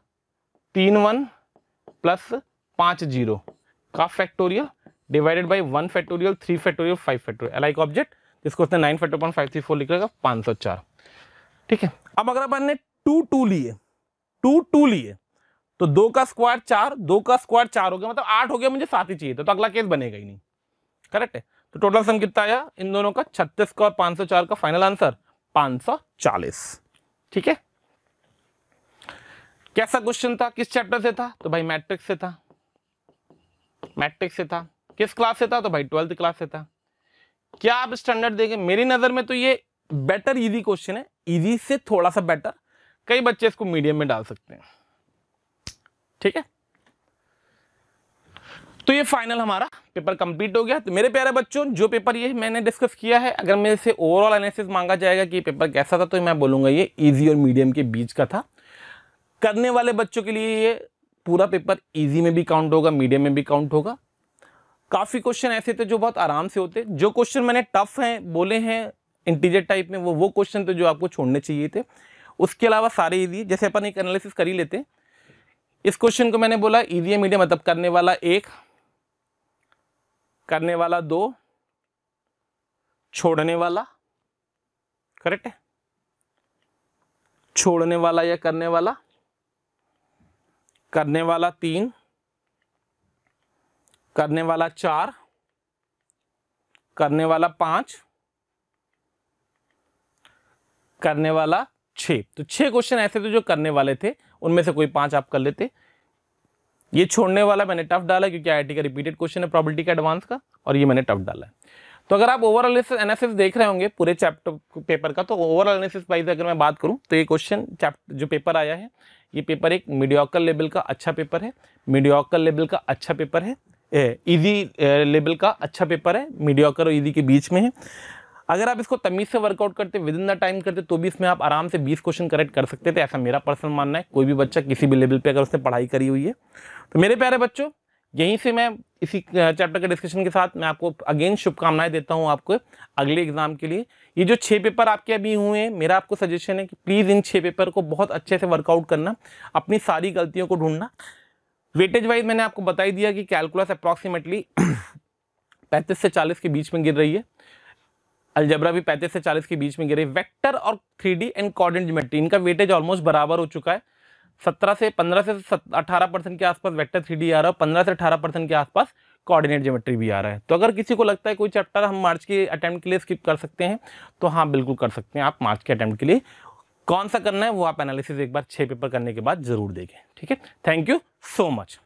3 1 + 5 0 का factorial divided by 1 factorial 3 factorial 5 factorial, alike object, जिसको उसने 9 फैक्टोरियल 534 लिख रखा, 504, ठीक है। अब अगर अपन ने 2 2 लिए, 2 2 लिए, तो 2 का स्क्वायर 4, 2 का स्क्वायर 4 हो गया, मतलब 8 हो गया, मुझे 7 ही चाहिए था, तो अगला केस बनेगा ही नहीं, करेक्ट है। तो टोटल सम कितना आया इन दोनों का? 36 का और 504 का, फाइनल आंसर 540, ठीक है। कैसा क्वेश्चन था, किस चैप्टर से था? तो भाई मैट्रिक्स से था, मैट्रिक्स से था। किस क्लास से था? तो भाई 12th क्लास से था। क्या आप स्टैंडर्ड देंगे? मेरी नजर में तो ये बेटर इजी क्वेश्चन है, इजी से थोड़ा सा बेटर। कई बच्चे इसको मीडियम में डाल सकते हैं, ठीक है, तो ये फाइनल हमारा पेपर कंप्लीट हो गया। तो मेरे प्यारे बच्चों, जो पेपर ये मैंने डिस्कस किया है, अगर मेरे से ओवरऑल एनालिसिस मांगा जाएगा कि ये पेपर कैसा था, तो मैं बोलूंगा ये इजी और मीडियम के बीच का था। करने वाले बच्चों के लिए ये पूरा पेपर इजी में भी काउंट होगा, मीडियम में भी काउंट होगा। काफी क्वेश्चन ऐसे थे जो बहुत आराम से होते, जो क्वेश्चन मैंने टफ हैं बोले हैं इंटीजर टाइप में, वो क्वेश्चन थे जो आपको छोड़ने चाहिए थे। उसके अलावा सारे इजी, जैसे अपन एक एनालिसिस कर ही लेते। इस क्वेश्चन को मैंने बोला इजी है मीडियम, मतलब करने वाला 1, करने वाला 2, छोड़ने वाला, करेक्ट है, छोड़ने वाला या करने वाला, करने वाला 3, करने वाला 4, करने वाला 5, करने वाला 6। तो 6 क्वेश्चन ऐसे थे जो करने वाले थे, उनमें से कोई 5 आप कर लेते। ये छोड़ने वाला मैंने टफ डाला क्योंकि आईआईटी का रिपीटेड क्वेश्चन है प्रोबेबिलिटी का एडवांस का, और ये मैंने टफ डाला है। तो अगर आप ओवरऑल एनालिसिस देख रहे होंगे पूरे चैप्टर पेपर का, तो ओवरऑल एनालिसिस वाइज अगर मैं बात करूं तो ये क्वेश्चन जो पेपर आया है, ये पेपर एक मीडियोकर लेवल का अच्छा पेपर है, मीडियोकर लेवल का अच्छा पेपर है, इजी लेवल का अच्छा पेपर है, मीडियोकर और इजी के बीच में है। अगर आप इसको तमीज से वर्कआउट करते, विद इन द टाइम करते, तो भी इसमें आप आराम से 20 क्वेश्चन करेक्ट कर सकते थे, ऐसा मेरा पर्सनल मानना है। कोई भी बच्चा किसी भी लेवल पे अगर उसने पढ़ाई करी हुई है तो मेरे प्यारे बच्चों, यहीं से मैं इसी चैप्टर के डिस्कशन के साथ मैं आपको अगेन शुभकामनाएं देता हूं आपको अगले एग्जाम के लिए। ये जो 6 पेपर आपके अभी हुए हैं, मेरा आपको सजेशन है कि प्लीज इन 6 पेपर को बहुत अच्छे से वर्कआउट करना, अपनी सारी गलतियों को ढूंढना। वेटेज वाइज मैंने आपको बता ही दिया कि कैलकुलस अप्रॉक्सीमेटली 35 से 40 के बीच में गिर रही है, अलजेब्रा भी 35 से 40 के बीच में गिरे। वेक्टर और 3D एंड कोऑर्डिनेट ज्योमेट्री, इनका वेटेज ऑलमोस्ट बराबर हो चुका है। 15 से 18% के आसपास वेक्टर 3D आ रहा है, 15 से 18% के आसपास कोऑर्डिनेट ज्योमेट्री भी आ रहा है। तो अगर किसी को लगता है कोई चैप्टर हम मार्च के अटेम्प्ट के लिए स्किप कर सकते हैं, तो हाँ बिल्कुल कर सकते हैं आप मार्च के अटेम्प्ट के लिए। कौन सा करना है वो आप एनालिसिस एक बार 6 पेपर करने के बाद जरूर देखें। ठीक है, थैंक यू सो मच।